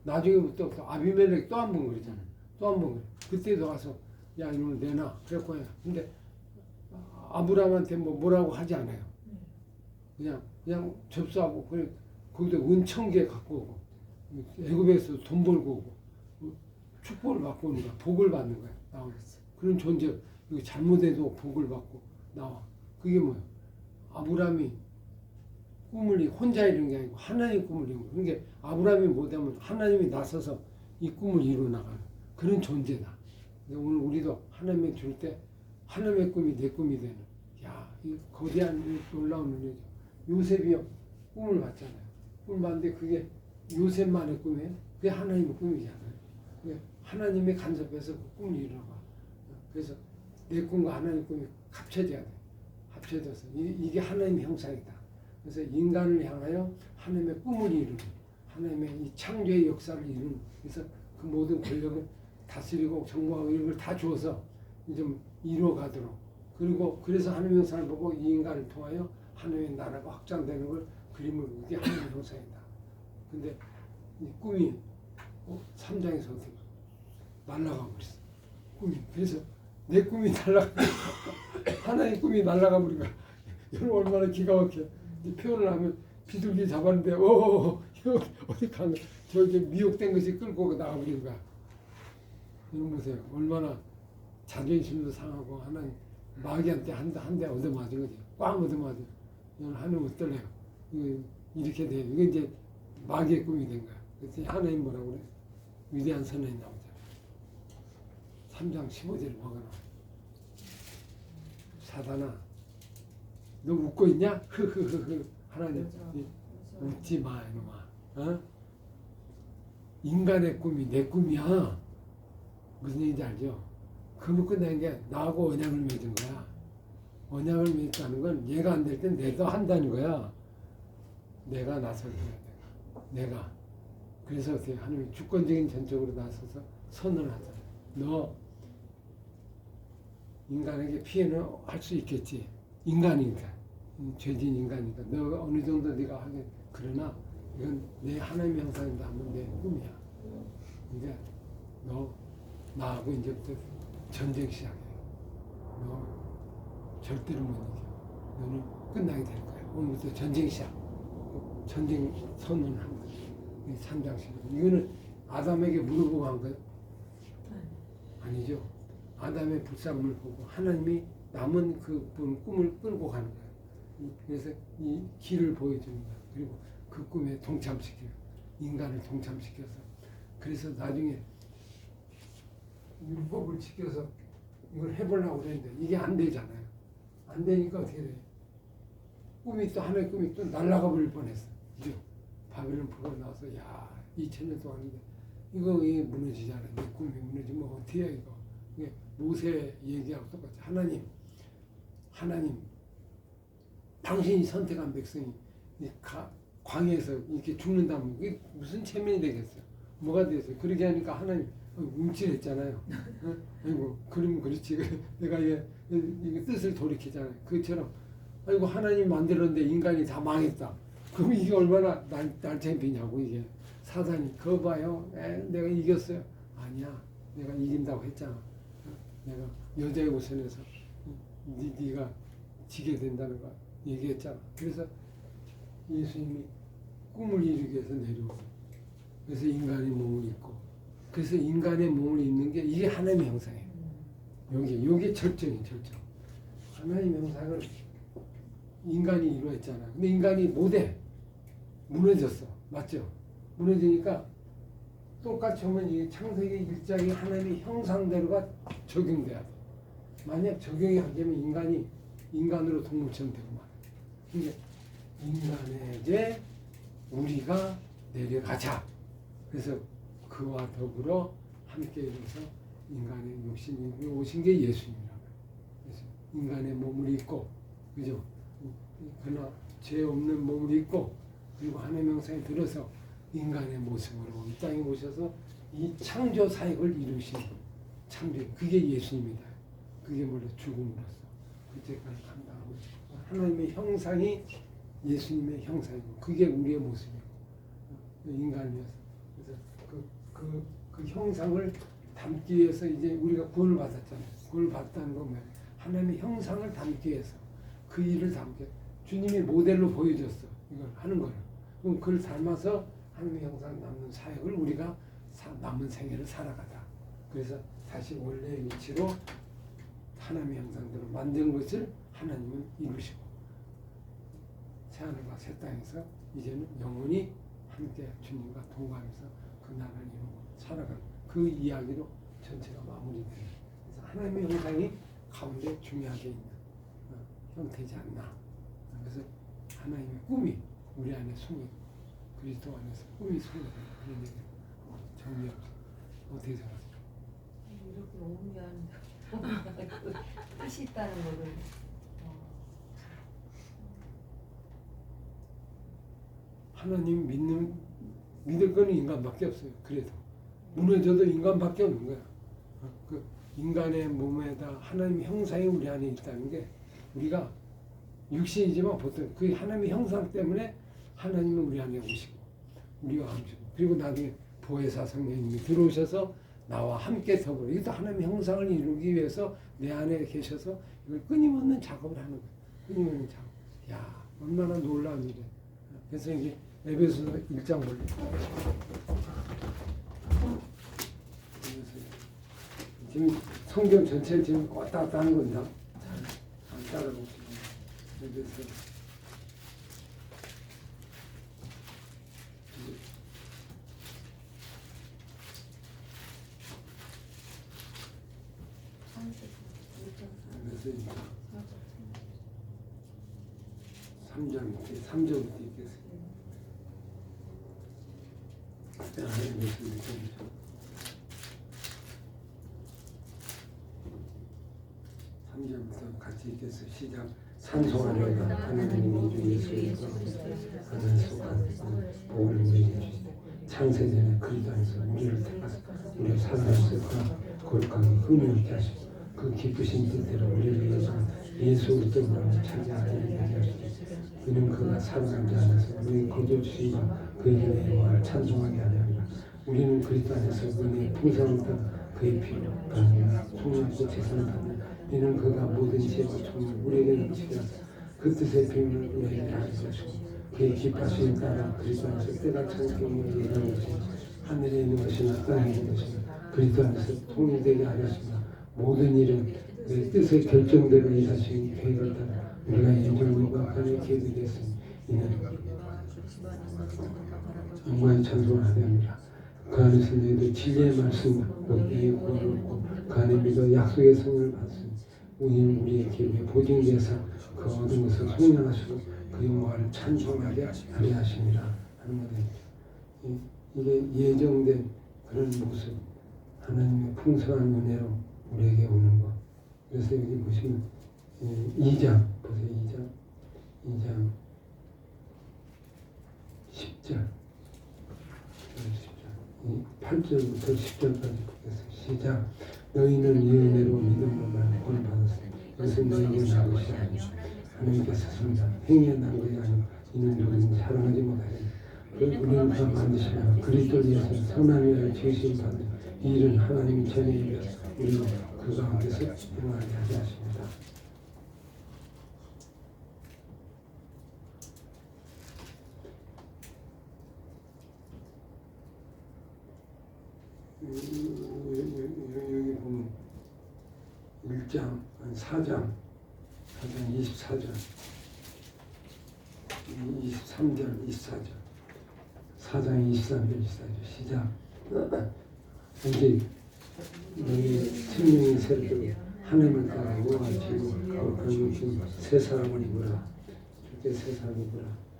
나중에부터 아비멜렉 또 한 번 그러잖아. 또 한 번 그래. 그때도 와서 야 이놈을 내놔. 그랬고 해. 근데 아브라함한테 뭐라고 하지 않아요. 그냥 접수하고 그래 거기다 은천개 갖고 오고 애굽에서 돈 벌고 오고 축복을 받고 오는 거야. 복을 받는 거야. 나와. 그런 존재. 이거 잘못해도 복을 받고 나와. 그게 뭐야? 아브라함이 꿈을 혼자 이룬 게 아니고 하나님 꿈을 이룬 거야. 그러니까 아브라함이 못하면 하나님이 나서서 이 꿈을 이루어 나가는 그런 존재다. 오늘 우리도 하나님이 줄 때 하나님의 꿈이 내 꿈이 되는. 야, 이 거대한 놀라운 은혜죠. 요셉이요 꿈을 봤잖아요. 꿈을 봤는데 그게 요셉만의 꿈이에요. 그게 하나님의 꿈이잖아요. 하나님의 간섭해서 그 꿈을 이루어가. 그래서 내 꿈과 하나님의 꿈이 합쳐져야 돼. 합쳐져서 이게 하나님의 형상이다. 그래서 인간을 향하여 하나님의 꿈을 이루는 하나님의 이 창조의 역사를 이루는 그래서 그 모든 권력을 다스리고 정부하고 이런 걸 다 주어서 좀 이루어가도록 그리고 그래서 하나님의 형상을 보고 이 인간을 통하여 하나님의 나라가 확장되는 걸 그림을 이게 하나님의 형상이다. 근데 이 꿈이 3장에서 어떻게 날아가 버렸어. 꿈이. 그래서 내 꿈이 날아가 하나의 꿈이 날아가 버리니까 여러분 얼마나 기가 막혀. 이제 표현을 하면 비둘기 잡았는데 어디 간 거야. 저기 미혹된 것이 끌고 나가버린 거야. 여러분 보세요. 얼마나 자존심도 상하고 하나님 마귀한테 한 대 얻어맞은 거지. 꽝 얻어맞은. 이건 하나님 어떨래요? 이거 이렇게 돼. 이게 이제 마귀의 꿈이 된 거야. 그래서 하나님 뭐라고 그래? 위대한 선언이 나오잖아. 3장 15절을 먹어놔. 사단아, 너 웃고 있냐? 흐흐흐흐. 하나님 웃지 마 이놈아. 어? 인간의 꿈이 내 꿈이야. 무슨 얘기인지 알죠? 그놓고 내게 나하고 언약을 맺은 거야. 언약을 맺었다는 건 얘가 안 될 땐 내가 한다는 거야. 내가 나설 거야. 내가. 그래서 어떻게 하나님이 주권적인 전적으로 나서서 선언을 하잖아. 너 인간에게 피해는 할 수 있겠지. 인간이니까. 죄진 인간이니까. 너 어느 정도 네가 하게. 그러나 이건 내 하나님의 형상인다 하면 내 꿈이야. 이제 너 나하고 이제부터 전쟁 시작해. 너 절대로 못 이겨. 너는 끝나게 될 거야. 오늘부터 전쟁 시작. 전쟁 선언을 한 거야. 3장씩. 이거는 아담에게 물어보고 한 거예요? 아니죠. 아담의 불쌍함을 보고 하나님이 남은 그 꿈을 끌고 가는 거예요. 그래서 이 길을 보여주는 거예요. 그리고 그 꿈에 동참시켜요. 인간을 동참시켜서. 그래서 나중에 율법을 지켜서 이걸 해보려고 그랬는데 이게 안 되잖아요. 안 되니까 어떻게 돼요? 꿈이 또 하나의 꿈이 또 날아가 버릴 뻔했어. 그죠? 바벨론 포로 나와서 야 2000년 동안인데 이거 이게 무너지잖아요. 내 꿈이 무너지면 어떻게 해 이거. 이게 모세 얘기하고 똑같이 하나님 당신이 선택한 백성이 광야에서 이렇게 죽는다면 그게 무슨 체면이 되겠어요? 뭐가 되겠어요? 그렇게 하니까 하나님 움찔했잖아요. 아이고 그러면 그렇지. 내가 이게 뜻을 돌이키잖아요. 그처럼 아이고 하나님 만들었는데 인간이 다 망했다. 그럼 이게 얼마나 날 창피냐고. 이게 사단이 그거 봐요. 내가 이겼어요. 아니야. 내가 이긴다고 했잖아. 내가 여자의 우선에서 네가 지게 된다는 거 얘기했잖아. 그래서 예수님이 꿈을 이루기 위해서 내려오고 그래서 인간의 몸을 입고 그래서 인간의 몸을 입는 게 이게 하나님의 형상이에요. 요게 절정이에요. 절정. 하나님의 형상을 인간이 이루었잖아. 근데 인간이 못해. 무너졌어. 맞죠? 무너지니까 똑같이 오면 이 창세기 1장이 하나님의 형상대로가 적용돼야 돼. 만약 적용이 안 되면 인간이 인간으로 동물처럼 되고 말이야. 근데 인간에게 우리가 내려가자. 그래서 그와 더불어 함께 이뤄서 인간의 욕심이 오신 게 예수님이라고. 그래서 인간의 몸을 입고, 그죠? 그러나 죄 없는 몸을 입고, 그리고 하나님의 형상에 들어서 인간의 모습으로 이 땅에 오셔서 이 창조 사역을 이루신 창조, 그게 예수님이다. 그게 원래 죽음으로써 그때까지 감당하고 하나님의 형상이 예수님의 형상이고 그게 우리의 모습이고 인간이어서 그래서 그 형상을 담기 위해서 이제 우리가 구원을 받았잖아요. 구원을 받았다는 건 뭐예요? 하나님의 형상을 담기 위해서 그 일을 담게 주님이 모델로 보여줬어. 이걸 하는 거예요. 그럼 그걸 닮아서 하나님의 형상 남는 사역을 우리가 남은 생애를 살아가다. 그래서 다시 원래의 위치로 하나님의 형상대로 만든 것을 하나님은 이루시고 새하늘과 새 땅에서 이제는 영원히 함께 주님과 동거하면서 그 나라를 이루고 살아가는 그 이야기로 전체가 마무리돼요. 그래서 하나님의 형상이 가운데 중요하게 있는 형태지 않나. 그래서 하나님의 꿈이 우리 안에 숨이 그리스도 안에서 꿈이 숨어있는 그런 얘기 정리하고 어떻게 생각하세요? 이렇게 오면 뜻이 있다는 거를 하나님 믿을 거는 인간밖에 없어요. 그래도 무너져도 인간밖에 없는 거야. 그 인간의 몸에다 하나님의 형상이 우리 안에 있다는 게 우리가 육신이지만 보통 그 하나님의 형상 때문에 하나님은 우리 안에 오시고 우리와 함께고 그리고 나중에 보혜사 성령님이 들어오셔서 나와 함께 더불어 이것도 하나님의 형상을 이루기 위해서 내 안에 계셔서 이걸 끊임없는 작업을 하는 거예요. 끊임없는 작업. 야, 얼마나 놀라운 일이에요. 그래서 이게 에베소서 1장 볼게요. 지금 성경 전체를 지금 왔다 갔다 하는 겁니다. 잘 따라보시면 에베소 3절부터 읽겠습니다. 부터 같이 읽겠습니다. 시작. 찬송하려다 하나님의 이름 예수에서 하늘 속한 복을 우리에게 주시되 창세전에 그리스도 안에서 우리를 택하사 우리의 살아있을 거룩하게 흥미있게 하시고 그 기쁘신 뜻대로 우리를 위해서 예수 그리스도로 차지하게 되게 하시고 그는 그가 사랑하지 않아서 우리의 거두주시와 그의 은혜의 영광을 찬송하게 하려 합니다. 우리는 그리스도 안에서 은혜의 풍성을 따라 그의 피로 가느냐 총명고 재산을 받는 이는 그가 모든 지혜와 총을 우리에게 넘치게 하사 그 뜻의 비밀을 우리에게 알게 하시고 그의 기뻐하심을 따라 그리스도 안에서 때가 찬 경우에 예정한 것이 하늘에 있는 것이나 땅에 있는 것이나 그리스도 안에서 통일되게 하려 하십니다. 모든 일은 그의 뜻의 결정대로 일하시는 계획을 따라 우리가 인정과 간에 계획이 됐으니 이는 영광의 찬송을 하려 합니다. 그 안에서 너희도 진리의 말씀과 너희의 구원을 얻고 그 안에 믿어 약속의 성을 받으니 우리는 우리의 기업에 보증되사 그 얻은 것을 속량하시고 그 영광을 찬송하게 하려 하십니다 하는 거예요. 이게 예정된 그런 모습, 하나님의 풍성한 은혜로 우리에게 오는 것. 그래서 여기 보시면 2장 보세요. 2장 10절 8절부터 10절까지 보겠습니다. 시작. 너희는 이 은혜로 믿음으로 구원 받았으니 이것은 너희에게 난 것이 아니요 하나님께서 씁니다. 행위에 난 것이 아니요 이는 누구든지 사랑하지 못하리니 우리는 그가 만드시며 그리스도를 위해서 선함이라 지으심 받은 이 일은 하나님이 전에 이루어서 우리는 그 가운데서 행하게 하게 하십니다. 여기 보면 1장, 4장 24절, 23절, 24절, 4장 23절, 24절 시작. 오직 너희 생명의 새를 하나님을 따라 모아지고 거룩한 새 사람을 입으라. 주께 새 사람을 입으라.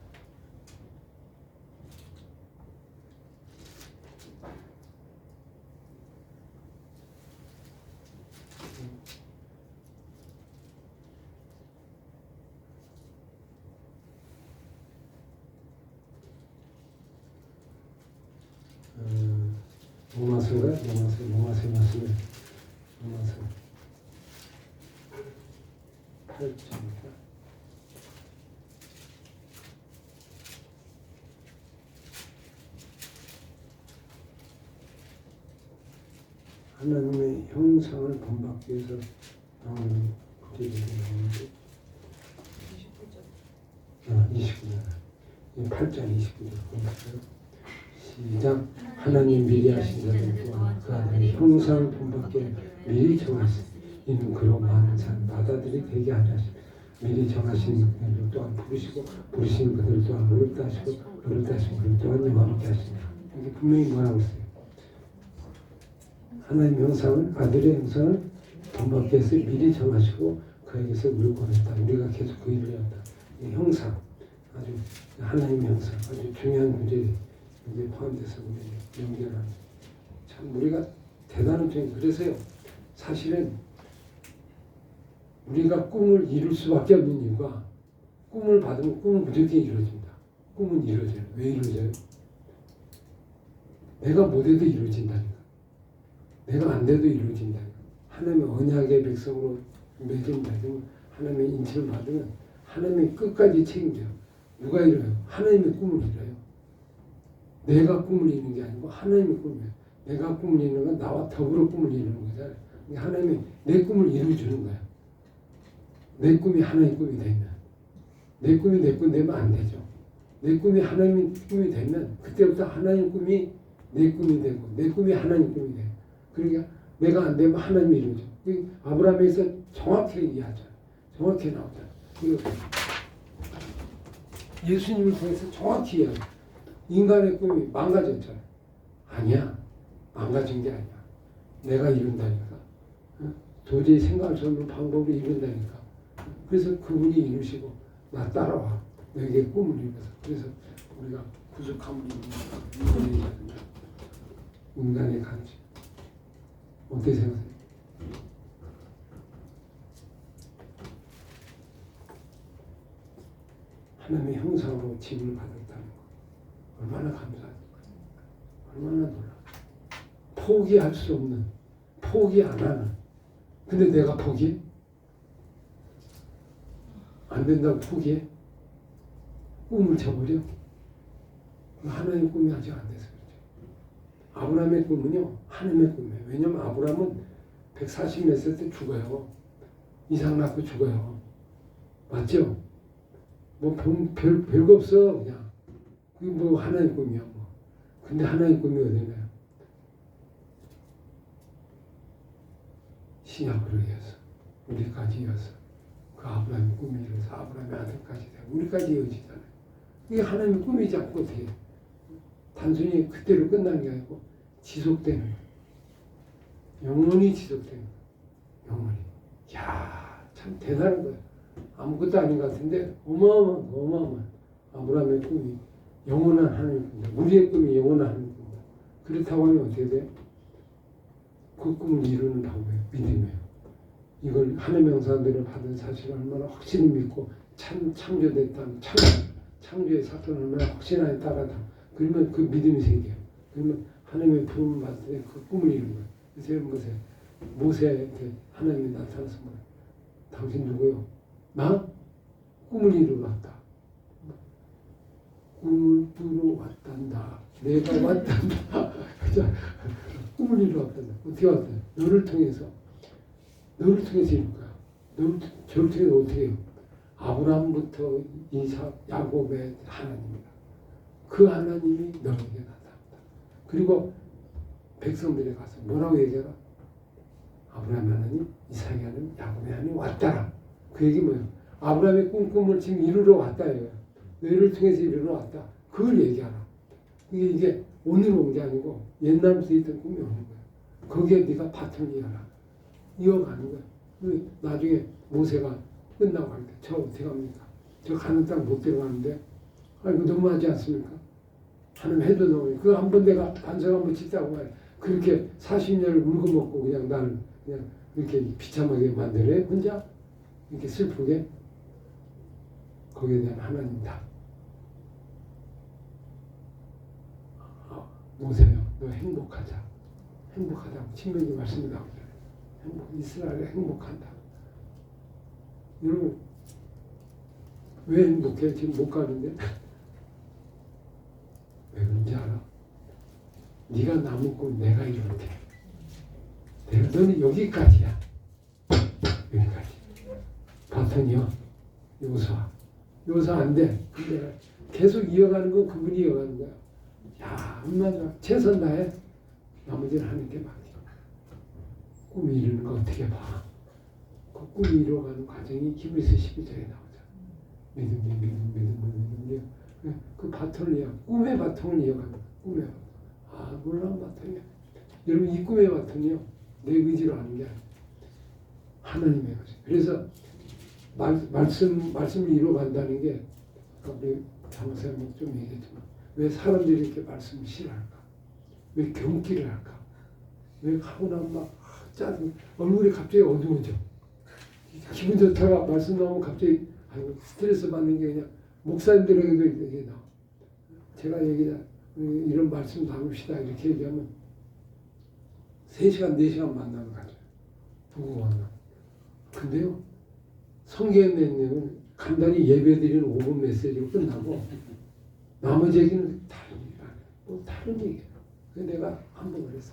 로마서인가요? 로마서 말씀을 로마서 8장입니다. 하나님의 형상을 본받기 위해서 나오는 구절이 나오는데 29절 8장 29절 보니까요. 시작. 하나님 미리 하신 자들 또한 그 아들의 형상을 본받게 미리 정하신 이는 그로 많은 사람 받아들이 되게 하려 하십니다. 미리 정하신 그들 또한 부르시고 부르신 그들 또한 어렵다 하시고 어렵다 하신 그들 또한 영화롭게 하십니다. 이게 분명히 뭐라고 했어요? 하나님의 형상을 아들의 형상을 본받게 해서 미리 정하시고 그에게서 우리를 보냈다. 우리가 계속 그 일을 했다. 형상 아주 하나님의 형상 아주 중요한 문제예요. 여기에 포함돼서 우리 연결하는 참 우리가 대단한 점이 그래서요. 사실은 우리가 꿈을 이룰 수밖에 없는 이유가 꿈을 받으면 꿈은 무조건 이루어집니다. 꿈은 이루어져요. 왜 이루어져요? 내가 못해도 이루어진다니까. 내가 안 돼도 이루어진다니까. 하나님의 언약의 백성으로 맺으면 하나님의 인치를 받으면 하나님이 끝까지 책임져요. 누가 이뤄요? 하나님의 꿈을 이뤄요. 내가 꿈을 이루는 게 아니고 하나님의 꿈이에요. 내가 꿈을 이루는 건 나와 더불어 꿈을 이루는 거잖아요. 그러니까 하나님이 내 꿈을 이루어주는 거야. 내 꿈이 하나님 꿈이 되면, 내 꿈이 내 꿈 되면 안 되죠. 내 꿈이 하나님 꿈이 되면 그때부터 하나님 꿈이 내 꿈이 되고 내 꿈이 하나님 꿈이 돼요. 그러니까 내가 안 되면 하나님이 이루죠. 아브라함에서 정확히 얘기하죠. 정확히 나오죠. 그리고 예수님을 통해서 정확히 이야기해요. 인간의 꿈이 망가졌잖아요. 아니야. 망가진 게 아니야. 내가 이룬다니까. 도저히 생각할 수 없는 방법으로 이룬다니까. 그래서 그분이 이루시고 나 따라와. 너에게 꿈을 이루면서. 그래서 우리가 부족함을 이루는 인간의 가치. 어떻게 생각하세요? 하나님의 형상으로 짐을 받았다는 거 얼마나 감사하죠. 얼마나 놀라. 포기할 수 없는, 포기 안 하는. 근데 내가 포기해? 안 된다고 포기해? 꿈을 쳐버려? 하나님의 꿈이 아직 안 돼서 그렇죠. 아브라함의 꿈은요, 하나님의 꿈이에요. 왜냐면 아브라함은 140 몇 세 때 죽어요. 이삭 낳고 죽어요. 맞죠? 뭐 별거 없어 그냥. 그게 뭐 하나님 꿈이야 뭐. 근데 하나님 꿈이 어디나요? 신약으로 이어서 우리까지 이어서 그 아브라함의 꿈이 이어서 아브라함의 아들까지 되고 우리까지 이어지잖아요. 이게 하나님의 꿈이지 않고 어떻게 단순히 그때로 끝나는 게 아니고 지속되는 거예요. 영원히 지속되는 거예요. 영원히. 이야, 참 대단한 거예요. 아무것도 아닌 것 같은데 어마어마한 아브라함의 꿈이 영원한 하나님의 꿈이다. 우리의 꿈이 영원한 하나님의 꿈이다. 그렇다고 하면 어떻게 돼요? 그 꿈을 이루는 방법이에요. 믿음이에요. 이걸 하나님의 형상들을 받은 사실을 얼마나 확실히 믿고 창조됐다는 창조의 사건을 얼마나 확신하에 따라다. 그러면 그 믿음이 생겨요. 그러면 하나님의 부름을 받을 때 그 꿈을 이루는 거예요. 그래서 여러분 보세요. 모세한테 하나님이 나타나서 뭐예요? 당신 누구요? 나? 꿈을 이루러 왔다. 꿈을 꾸러 왔단다. 내가 왔단다. 꿈을 이루러 왔단다. 어떻게 왔다? 너를 통해서 이룰 거야. 저를 통해서 어떻게 해요? 아브라함부터 이삭, 야곱의 하나님이다. 그 하나님이 너에게 나타난다. 그리고 백성들에 가서 뭐라고 얘기하라? 아브라함의 하나님, 이삭의 하나님, 야곱의 하나님 왔다라. 그 얘기 뭐예요? 아브라함의 꿈을 지금 이루러 왔다예요. 너희를 통해서 이루러 왔다. 그걸 얘기하라. 이게 오늘 온 게 아니고 옛날부터 있던 꿈이 오는 거예요. 거기에 네가 바탕을 이어가는 거예요. 나중에 모세가 끝나고 할 때 저 어떻게 합니까? 저 가는 땅 못 들어가는데 아이고 너무하지 않습니까? 하나님 해도 너무 그거 한번 내가 반석 한번 짓다고 해. 그렇게 40년을 물고 먹고 그냥 나를 그냥 이렇게 비참하게 만들어요? 혼자? 이렇게 슬프게? 거기에 대한 하나님이다. 모세요, 너 행복하자. 행복하다고 신명기 말씀이 나오잖아요. 이스라엘이 행복한다. 여러분 왜 행복해? 지금 못 가는데? 왜 그런지 알아? 네가 남은 꿈 내가 이룰게. 너는 여기까지야. 여기까지. 바톤이요. 요사 안 돼. 근데 계속 이어가는 건 그분이 이어가는 거야. 야, 얼마나 최선 다해. 나머지는 하나님께 맡겨. 꿈 이루는 거 어떻게 봐? 그 꿈 이루어가는 과정이 히브리서 12절에 나오죠. 믿음. 그 바톤을 이어, 꿈의 바통을 이어가는 거야. 꿈의 바통. 아, 놀라운 바통이야. 여러분, 이 꿈의 바통이요. 내 의지로 하는 게 아니야. 하나님의 것이. 그래서 말씀을 이루어간다는 게 우리 장사님이 좀 얘기했지만 왜 사람들이 이렇게 말씀을 싫어할까? 왜 경기를 할까? 왜 하고 나면 막 짜증, 얼굴이 갑자기 어두워져. 기분 좋다가 말씀 나오면 갑자기 아이고 스트레스 받는 게 그냥 목사님들에게도 이게 나와. 제가 이런 말씀 나눕시다 이렇게 얘기하면 3시간, 4시간 만나는 거죠. 누구 만나. 근데요, 성경에 낸 내용은 간단히 예배드리는 5분 메시지로 끝나고 나머지 얘기는 다른 얘기가 아니에요. 또 다른 얘기예요. 그래서 내가 한번 그랬어.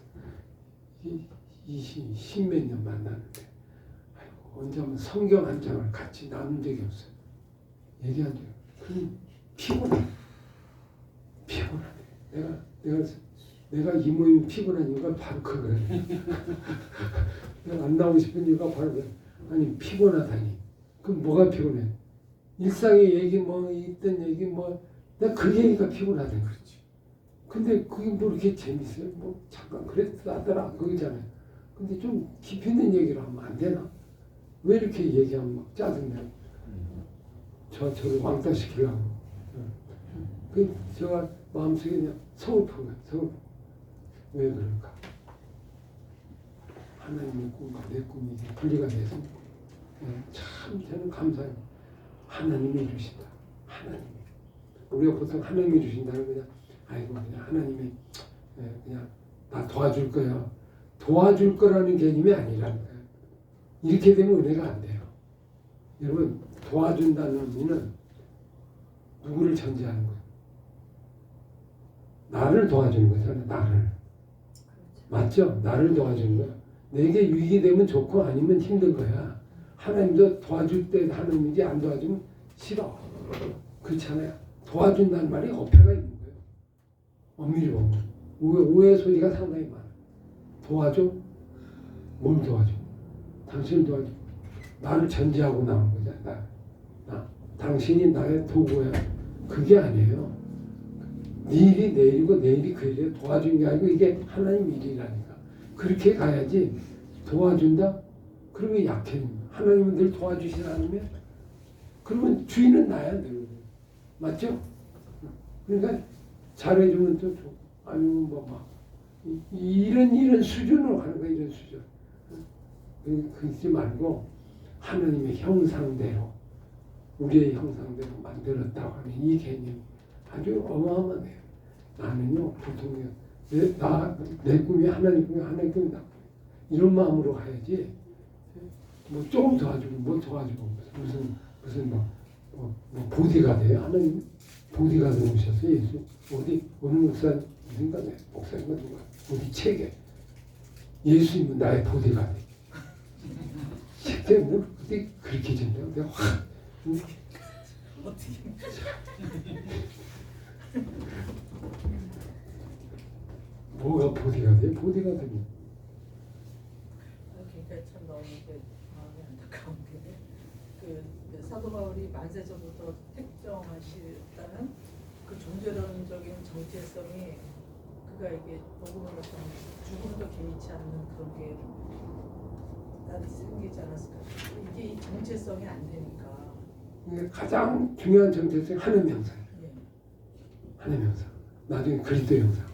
십몇 년 만났는데 아이고, 언제 한번 성경 한 장을 같이 나눈 적이 없어요. 얘기한 적이 없어요. 피곤하네. 내가 이 모임 피곤한 이유가 바로 그거예요. 내가 안 나오고 싶은 이유가 바로 그거예요. 아니 피곤하다니. 그럼 뭐가 피곤해? 일상의 얘기 뭐 있던 얘기 뭐 내가 그 얘기가 피곤하다니. 그렇지. 근데 그게 뭐 이렇게 재밌어요? 뭐 잠깐 그랬다더라 그거잖아요. 근데 좀 깊이 있는 얘기를 하면 안 되나? 왜 이렇게 얘기하면 막 짜증나요? 저를 왕따시키려고. 그 제가 마음속에 그냥 서글픈 거예요. 서글픈. 왜 그럴까? 하나님의 꿈과 내 꿈이 분리가 돼서 참 저는 감사해요. 하나님이 이루신다. 하나님이. 우리가 보통 하나님이 이루신다는 그냥 아이고 그냥 하나님이 그냥 나 도와줄 거야. 도와줄 거라는 개념이 아니라는 거예요. 이렇게 되면 은혜가 안 돼요. 여러분 도와준다는 의미는 누구를 전제하는 거예요? 나를 도와주는 거잖아요. 나를. 맞죠? 나를 도와주는 거야. 내게 유익이 되면 좋고 아니면 힘든 거야. 하나님도 도와줄 때 하는 일이 안 도와주면 싫어. 그렇잖아요. 도와준다는 말이 어폐가 있는 거예요. 엄밀히 보면. 오해 소리가 상당히 많아. 도와줘? 뭘 도와줘? 당신을 도와줘. 나를 전제하고 나온 거잖아. 나. 당신이 나의 도구야. 그게 아니에요. 네 일이 내 일이고 내 일이 그 일이에요. 도와준 게 아니고 이게 하나님 일이라니까. 그렇게 가야지. 도와준다? 그러면 약해. 하나님은 늘 도와주시지 않으면 그러면 주인은 나야 늘. 맞죠? 그러니까 잘해주면 또 좋고 아니면 뭐 막 이런 수준으로 가는 거야. 이런 수준. 그러지 말고 하나님의 형상대로 우리의 형상대로 만들었다고 하는 이 개념 아주 어마어마해요. 나는요 보통 내 꿈이 하나님 꿈이 하나님 꿈이다. 이런 마음으로 가야지. 뭐 조금 도와주고 뭐 도와주고 무슨 뭐 보디가드예요. 하나님 보디가드 오셨어요. 예수 어디 어느 목사님인가 목사님가 누가 어디 책에 예수님은 나의 보디가드. 책에 뭐 어떻게 그렇게 된다고 내가 확 어떻게 뭐가 보디가드예요? 보디가드는 그러니까 참 너무 마음이 안타까운 게 사도 바울이 만세전부터 택정하시다는 그 존재론적인 정체성이 그가 이게 복음을 어떤 죽음도 개의치 않는 그런 게 나도 생기지 않았을까. 이게 이 정체성이 안 되니까. 가장 중요한 정체성이 하나님 형상이에요. 예. 하나님 형상. 나중에 그리스도 형상.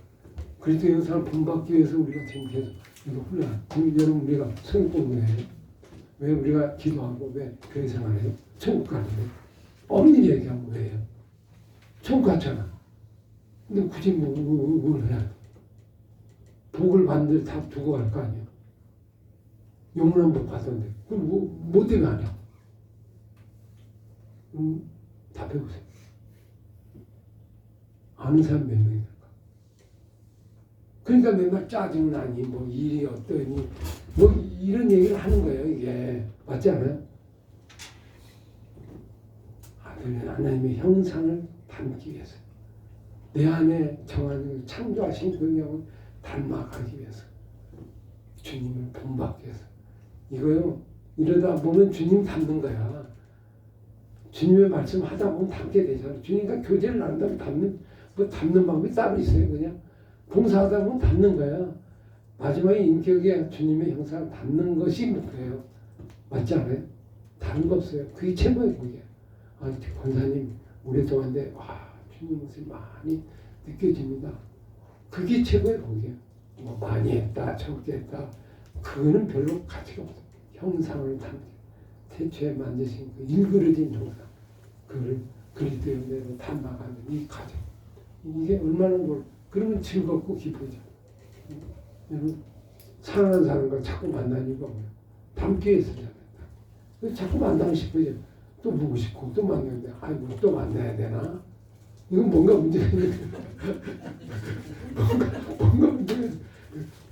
그리스도 형상을 본받기 위해서 우리가 지금 계속 이거 훈련. 지금 여러분 우리가 성경 공부해요. 왜 우리가 기도하고 왜 교회 생활해요? 천국 가는데 엄밀히 얘기하면 왜요? 천국 갔잖아. 근데 굳이 뭘 해야 돼? 복을 받는 다 두고 갈 거 아니야? 영원한 복 받았는데 그럼 뭐 때문에 안 해? 답해보세요. 아는 사람 몇 명이 될까? 그러니까 맨날 짜증나니 뭐 일이 어떠니 뭐 이런 얘기를 하는 거예요. 이게 맞지 않아요? 아들 하나님의 형상을 담기 위해서 내 안에 정하는 창조하신 그 영을 닮아가기 위해서 주님을 본받기 위해서 이거요. 이러다 보면 주님 닮는 거야. 주님의 말씀 하다 보면 닮게 되잖아요. 주님과 교제를 나눈다면 닮는 방법이 따로 있어요. 그냥 봉사하다 보면 닮는 거야. 마지막에 인격에 주님의 형상을 닮는 것이 목표예요. 맞지 않아요? 다른 거 없어요. 그게 최고의 복이에요. 권사님 오랫동안인데 와 주님 모습이 많이 느껴집니다. 그게 최고의 복이에요. 뭐 많이 했다 적게 했다 그거는 별로 가치가 없어요. 형상을 담는 태초에 만드신 그 일그러진 형상 그걸 그리스도의 은혜로 닮아가는 이 과정 이게 얼마나 그러면 즐겁고 기쁘죠. 여러분 사랑하는 사람과 자꾸 만나는 이유가 뭐예요? 닮기 위해서잖아요. 자꾸 만나고 싶어요. 또 보고 싶고 또 만나는데 아이고 또 만나야 되나? 이건 뭔가 문제가 있는 뭔가 문제가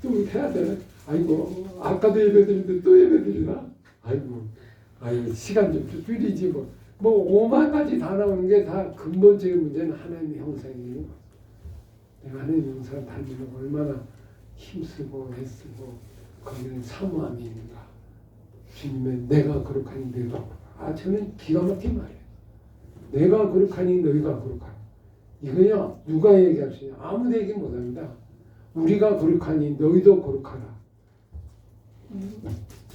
또 해야 되나? 아이고 아까도 예배드리는데 또 예배드리나? 아이고 시간 좀 줄이지 뭐. 뭐 5만 가지 다 나오는 게 다 근본적인 문제는 하나님의 형상이에요. 내가 하나님의 형상을 닮으려고 얼마나 힘쓰고 애쓰고 거기는 사모함이 있는가. 주님의 내가 거룩하니 너희가 거룩하라. 저는 기가 막힌 말이에요. 내가 거룩하니 너희가 거룩하라. 이거야 누가 얘기할 수 있냐. 아무도 얘기 못합니다. 우리가 거룩하니 너희도 거룩하라.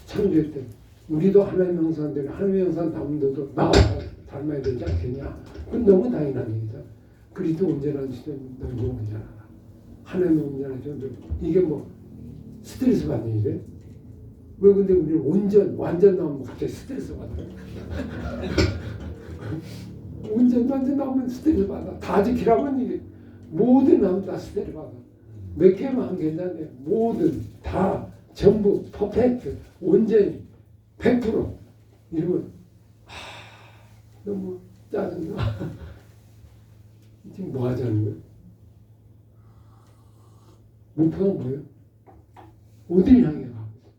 창조할 때 우리도 하나님의 형상대로 하나님의 형상 닮은데도 나 닮아야 되지 않겠냐. 그건 너무 당연한 얘기죠. 그리스도 온전하시되 너희도 온전하라. 하나님의 온전하시되 이게 뭐 스트레스 받는 일이에요? 왜 근데 우리는 완전 나오면 갑자기 스트레스 받아요? 완전 나오면 스트레스 받아. 다 지키라고 하는 얘기. 모든 나오면 다 스트레스 받아. 몇 개만 괜찮네. 모든 다 전부 퍼펙트 온전히 100% 이러면 너무 짜증나. 지금 뭐 하자는 거예요? 목표가 뭐예요? 어디를 향해 가고 있어요?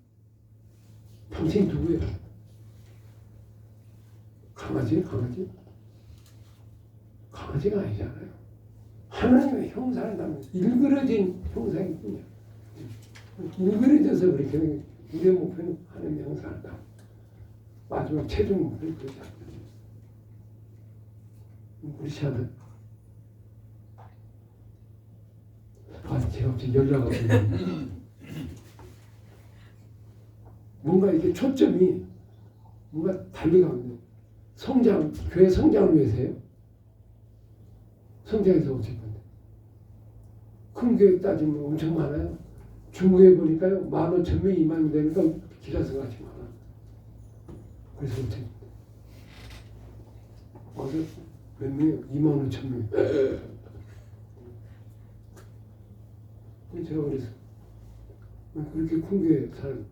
당신이 누구예요? 강아지가 아니잖아요. 하나님의 형상을 담은 일그러진 형상일 뿐이야. 일그러져서 그렇게 되는 우리의 목표는 하나님의 형상을 담은 마지막 최종 목표는 그렇지 않거든요. 그렇지 않아요? 제가 갑자기 연락을 했는데 뭔가 이게 초점이 뭔가 달리 가는데 교회 성장을 위해서요? 성장해서 어쩔 건데 큰 교회 따지면 엄청 많아요. 중국에 보니까요 15,000명 2만명 되니까 기라성 같이 많아. 그래서 어떻게 어제 몇 명이요? 25,000명. 제가 그래서 그렇게 큰 교회 사는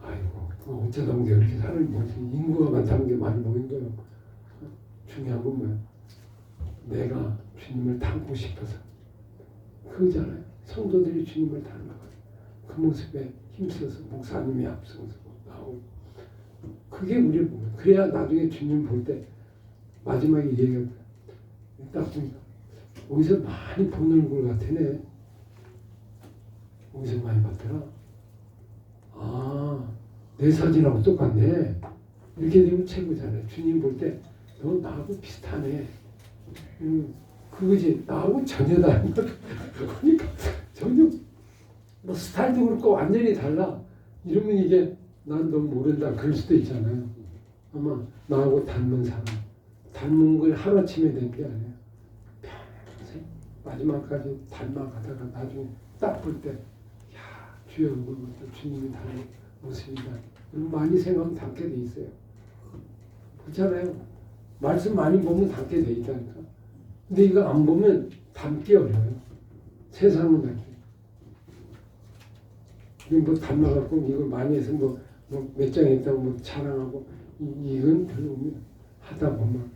아이고 어쩌다 보니까 이렇게 사람이 뭐지 인구가 많다는 게 많이 보인 거예요. 중요한 건 뭐예요? 내가 주님을 닮고 싶어서 그거잖아요. 성도들이 주님을 닮아가지고 그 모습에 힘써서 목사님이 앞서서 나오고 그게 우리를 보면 그래야 나중에 주님 볼 때 마지막에 얘기가 딱 보니까 어디서 많이 본 얼굴 같으네. 어디서 많이 봤더라. 내 사진하고 똑같네. 이렇게 되면 최고잖아요. 주님 볼 때 너 나하고 비슷하네. 그거지. 나하고 전혀 다른 거. 그러니까 전혀 뭐 스타일도 그렇고 완전히 달라. 이러면 이게 난 너 모른다. 그럴 수도 있잖아요. 아마 나하고 닮은 사람. 닮은 걸 하루아침에 된 게 아니에요. 평생 마지막까지 닮아가다가 나중에 딱 볼 때 주의 얼굴부터 주님이 닮은 모습이다. 많이 생각하면 닮게 돼 있어요. 그렇잖아요. 말씀 많이 보면 닮게 돼 있다니까. 근데 이거 안 보면 닮기 어려워요. 세상은 닮기. 이거 뭐 닮아갖고 이걸 많이 해서 뭐 몇 장 했다고 뭐 자랑하고 이건 별로 하다 보면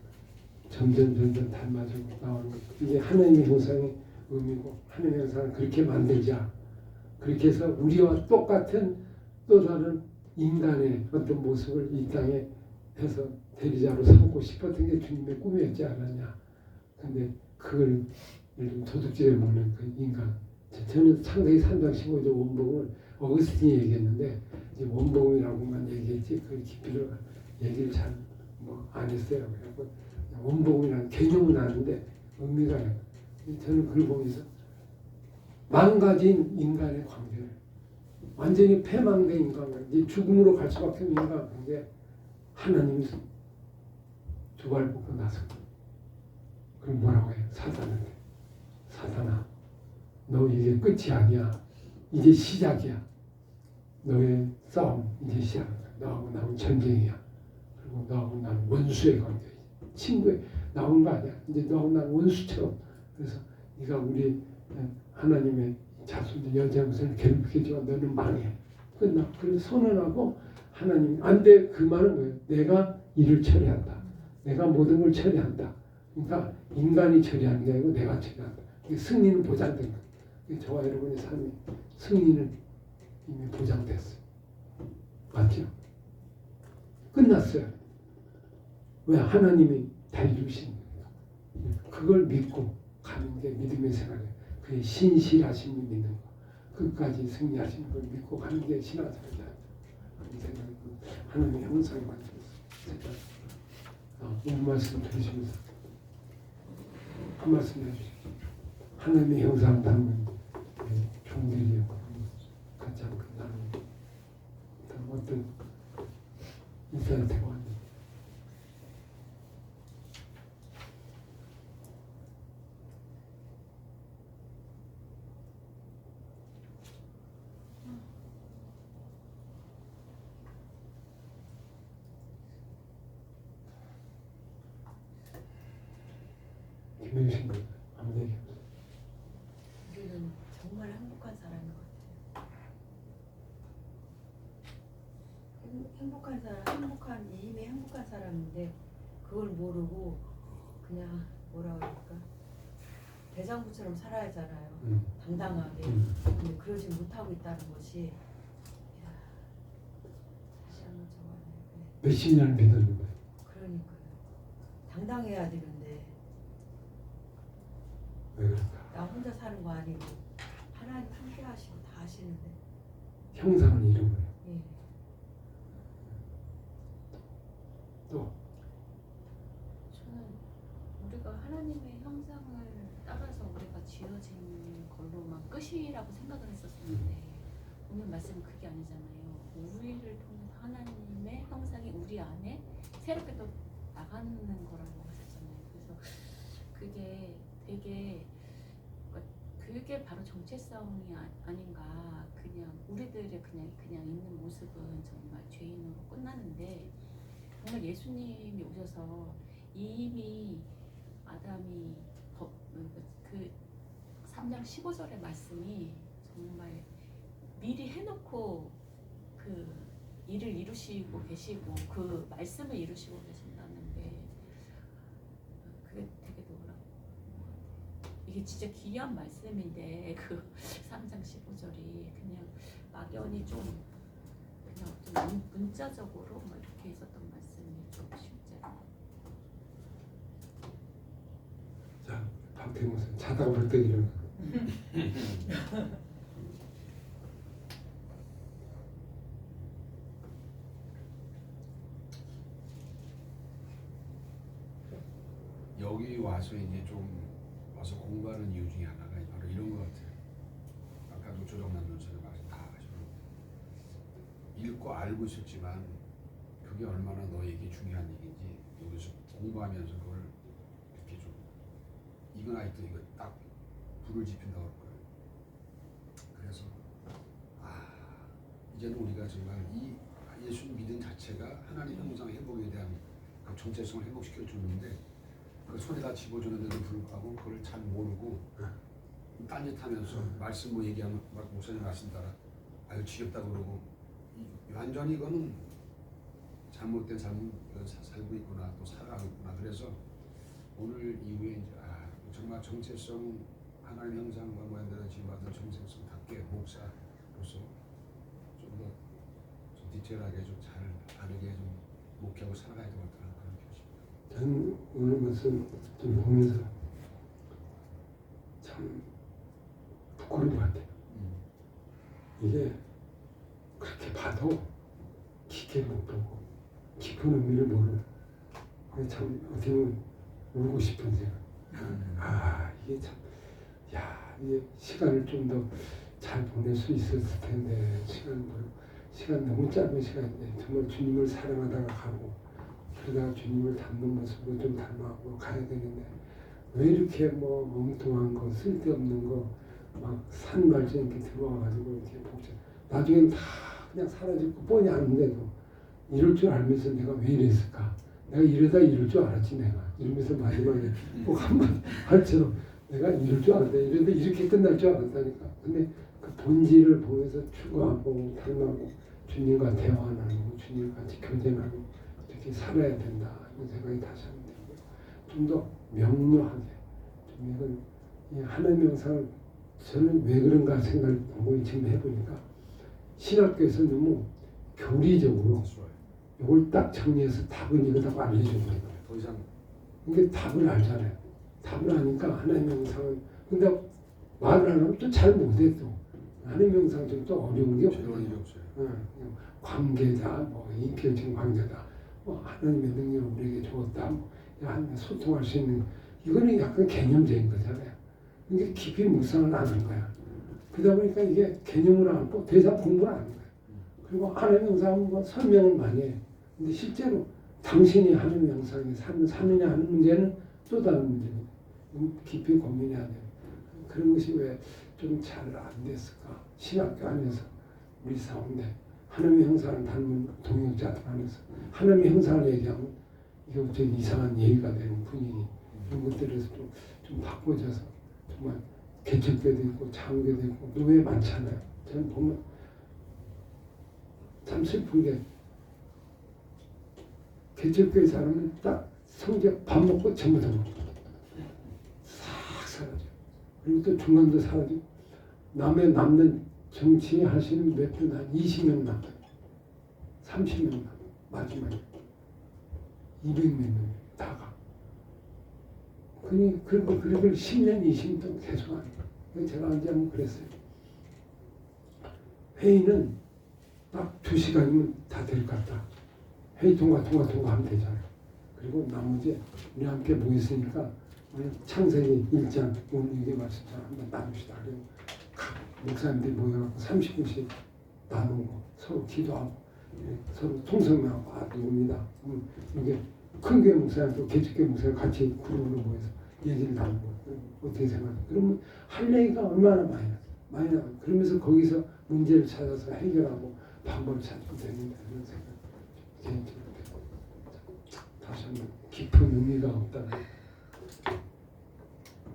점점 닮아지고 나오는 거. 이게 하나님의 형상의 의미고 하나님의 형상을 그렇게 만들자. 그렇게 해서 우리와 똑같은 또 다른 인간의 어떤 모습을 이 땅에 해서 대리자로 삼고 싶었던 게 주님의 꿈이었지 않았냐. 근데 그걸 도둑질해 먹는 그 인간. 저는 창세기 3장 15절 원복을 어거스틴이 얘기했는데 이제 원복이라고만 얘기했지 그 깊이를 얘기를 잘 뭐 안 했어요. 그래서 원복이라는 개념은 아는데 의미가 저는 그걸 보면서 망가진 인간의 관계를 완전히 패망된 인간을 이제 죽음으로 갈 수밖에 없는 인간 관계 하나님이 두 발 뻗고 나서 그럼 뭐라고 해요? 사단한테 사단아 너 이제 끝이 아니야. 이제 시작이야. 너의 싸움 이제 시작이야. 너하고 나하고 전쟁이야. 그리고 너하고 나는 원수의 관계야. 친구의 나온 거 아니야. 이제 너하고 나는 원수처럼. 그래서 네가 우리 하나님의 자손들 여자무선을 괴롭히지만 너는 망해. 끝나. 그래서 선언하고 하나님 안 돼. 그 말은 뭐예요? 내가 일을 처리한다. 내가 모든 걸 처리한다. 그러니까 인간이 처리하는 게 아니고 내가 처리한다. 승리는 보장된 거예요. 저와 여러분의 삶의 승리는 이미 보장됐어요. 맞죠? 끝났어요. 왜? 하나님이 다 이루신 거예요. 그걸 믿고 가는 게 믿음의 생활이에요. 그게 신실하심을 믿는 거. 끝까지 승리하시는 걸 믿고 가는 게 신앙생활이야. 하나님의 형상을 만들었어요. 오늘 말씀 들으시면서 한 말씀 해주십시오. 하나님의 형상을 담는 종들이요. 같이 한번 나누는 어떤 인사를 되고 하는 김혜신 분 아무 얘기 없어요. 우리는 정말 행복한 사람인 것 같아요. 행복한 사람, 이미 행복한 사람인데 그걸 모르고 그냥 뭐라 그럴까 대장부처럼 살아야 하잖아요. 당당하게. 근데 그러지 못하고 있다는 것이 이야, 다시 한번 정말 몇십 년을 믿었는 거예요. 그러니까요. 당당해야 되는데 왜 그럴까? 나 혼자 사는 거 아니고 하나님 함께 하시고 다 하시는데 형상을 잃어버려요. 예. 또 저는 우리가 하나님의 형상을 따라서 우리가 지어진 걸로만 끝이라고 생각을 했었었는데 오늘 말씀은 그게 아니잖아요. 우리를 통해서 하나님의 형상이 우리 안에 새롭게 또 나가는 거라고 하셨잖아요. 그래서 그게 되게 그게 바로 정체성이 아닌가. 그냥 우리들의 그냥 있는 모습은 정말 죄인으로 끝나는데 정말 예수님이 오셔서 이미 아담이 그 3장 15절의 말씀이 정말 미리 해놓고 그 일을 이루시고 계시고 그 말씀을 이루시고 계신다는 게 그게 되게 놀라운 것 같아요. 이게 진짜 귀한 말씀인데 그 3장 15절이 그냥 막연히 좀 그냥 어떤 문자적으로 막 이렇게 있었던 말씀이 좀 쉽지 않아요. 자, 박태무선 자다가 벌떡 일어나. 여기 와서 이제 좀 와서 공부하는 이유 중에 하나가 바로 이런 것 같아요. 아까도 조정남 교수님 말씀 다 하셨는데 읽고 알고 있었지만 그게 얼마나 너에게 중요한 얘기인지 여기서 공부하면서 그걸 이렇게 좀 이건 아직도 이거 딱 불을 지핀다고 할 거예요. 그래서 이제는 우리가 정말 이 예수 믿음 자체가 하나님 형상 회복에 대한 그 정체성을 회복시켜 주는데 그 손에다 집어주는데도 불구하고 그걸 잘 모르고 딴짓하면서 말씀 뭐 얘기하면 막 목사님 말씀 따라 아유 지겹다 그러고 완전히 이거는 잘못된 삶을 살고 있구나 또 살아가고 있구나. 그래서 오늘 이후에 이제 정말 정체성 하나님 형상과 모양대로 지음받은 정체성답게 목사로서 좀 더 디테일하게 좀 잘 다르게 좀 목회하고 살아가야 될 것 같다는 그런 표시입니다. 저는 오늘 말씀 좀 보면서 참 부끄러운 것 같아요. 이게 그렇게 봐도 깊게 못 보고 깊은 의미를 모르는 참 어떻게 보면 울고 싶은 생각. 이게 참 이게 시간을 좀 더 잘 보낼 수 있었을 텐데 시간 너무 짧은 시간인데 정말 주님을 사랑하다가 가고 그러다가 주님을 닮는 모습으로 좀 닮아가고 가야 되는데 왜 이렇게 뭐 엉뚱한 거 쓸데없는 거 막 산발전 이렇게 들어와가지고 이렇게 복잡 나중엔 다 그냥 사라지고 뻔히 아는데도 이럴 줄 알면서 내가 왜 이랬을까? 내가 이러다 이럴 줄 알았지 내가 이러면서 마지막에 꼭 한번 할처럼 내가 이럴 줄 알았다 이런데 이렇게 끝날 줄 알았다니까. 근데 그 본질을 보면서 추구하고 닮아고 주님과 대화 나누고 주님과 같이 교제하고 이렇게 살아야 된다 이런 생각이 다시 한번 들고요. 좀 더 명료하게 좀 이건 이 하나님의 형상을 저는 왜 그런가 생각을 지금 해보니까 신학교에서 너무 교리적으로 좋아요. 이걸 딱 정리해서 답은 이거다고 알려주는 거예요. 더 이상 근데 답을 알잖아요. 답을 아니까 하나님 영상은 근데 말을 안 하면 또 잘 못해 또. 하나님 영상 좀 또 어려운 게 죄송한 일이 없어요. 없어요. 관계다, 뭐 인격적인 관계다, 뭐 하나님의 능력을 우리에게 주었다, 뭐 소통할 수 있는 이거는 약간 개념적인 거잖아요. 이게 깊이 묵상을 안 한 거야. 그러다 보니까 이게 개념을 안 하고 대사 공부를 안 한 거야. 그리고 하나님 영상은 뭐 설명을 많이 해. 근데 실제로 당신이 하나님 영상에 사느냐 하는 문제는 또 다른 문제입니다. 깊이 고민해야 돼요. 그런 것이 왜 좀 잘 안 됐을까? 신학교 안에서 우리 사운데 하나님의 형상을 닮은 동역자들 안에서 하나님의 형상을 얘기하면 이거 좀 이상한 예의가 되는 분위기 이런 것들에서 좀 바꿔져서 정말 개척교도 있고 장교도 있고 노예 많잖아요. 저는 보면 참 슬픈 게 개척교회 사람은 딱 성적 밥 먹고 전부 다 먹고 싹 사라져. 그리고 또 중간도 사라지고 남의 남는 정치 하시는 몇 분 한 20명 남아요. 30명 남아요. 마지막에 200몇 명 다가. 그리고 10년 20년 동안 계속 하는 거예요. 제가 언제 한번 그랬어요. 회의는 딱 2시간이면 다 될 것 같다. 회의 통과하면 되잖아요. 그리고 나머지 우리 함께 모였으니까 오늘 창세기 1장 오늘 이게 말씀처럼 한번 나눕시다. 그리고 각 목사님들이 모여갖고 30분씩 나누고 서로 기도하고 서로 통성명하고 누굽니다. 이게 큰 교회 목사님 또 개척교회 목사님 같이 그룹으로 모여서 얘기를 나누고 어떻게 생각해? 그러면 할 얘기가 얼마나 많이 나요. 그러면서 거기서 문제를 찾아서 해결하고 방법을 찾고 됩니다. 이런 생각 개인적으로 되고 다시 한번 깊은 의미가 없다는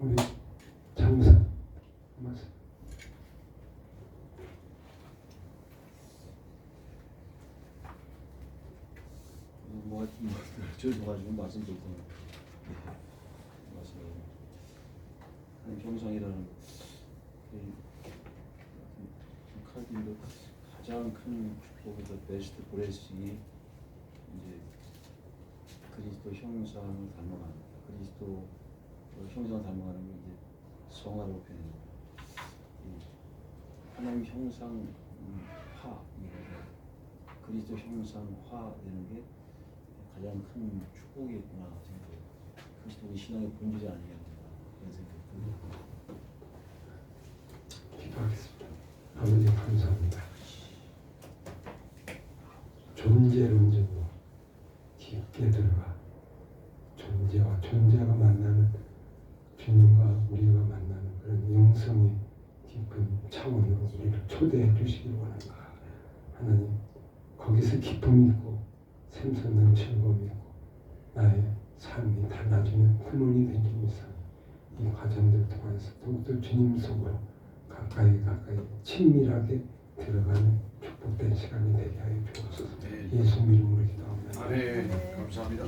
우리 장사 말씀. 뭐 주셔가지고 말씀드리고 말씀을 하나님 형상이라는 칼빈도 가장 큰 축복에서 베스트 브레싱이 이제 그리스도 형상을 닮아가는 그리스도 형상을 닮아가는 게 이제 성화라고 표현합니다. 하나님 형상화 그리스도 형상화되는 게 가장 큰 축복이겠구나 생각해요. 그리스도 우리 신앙의 본질이 아니겠는가 이런 생각이 듭니다. 기도하겠습니다. 아버지 감사합니다. 존재론적으로 깊게 들어가 존재와 존재가 만나는 주님과 우리가 만나는 그런 영성의 깊은 차원으로 우리를 초대해 주시기 원합니다. 하나님 거기서 기쁨이 있고 샘솟는 즐거움이 있고 나의 삶이 달라지는 근원이 된 주님이사 이 과정들 통해서 더욱더 주님 속으로 가까이 친밀하게 들어가는 축복된 시간이 되게 하여 주옵소서. 예수 이름으로 기도합니다. 아멘. 감사합니다.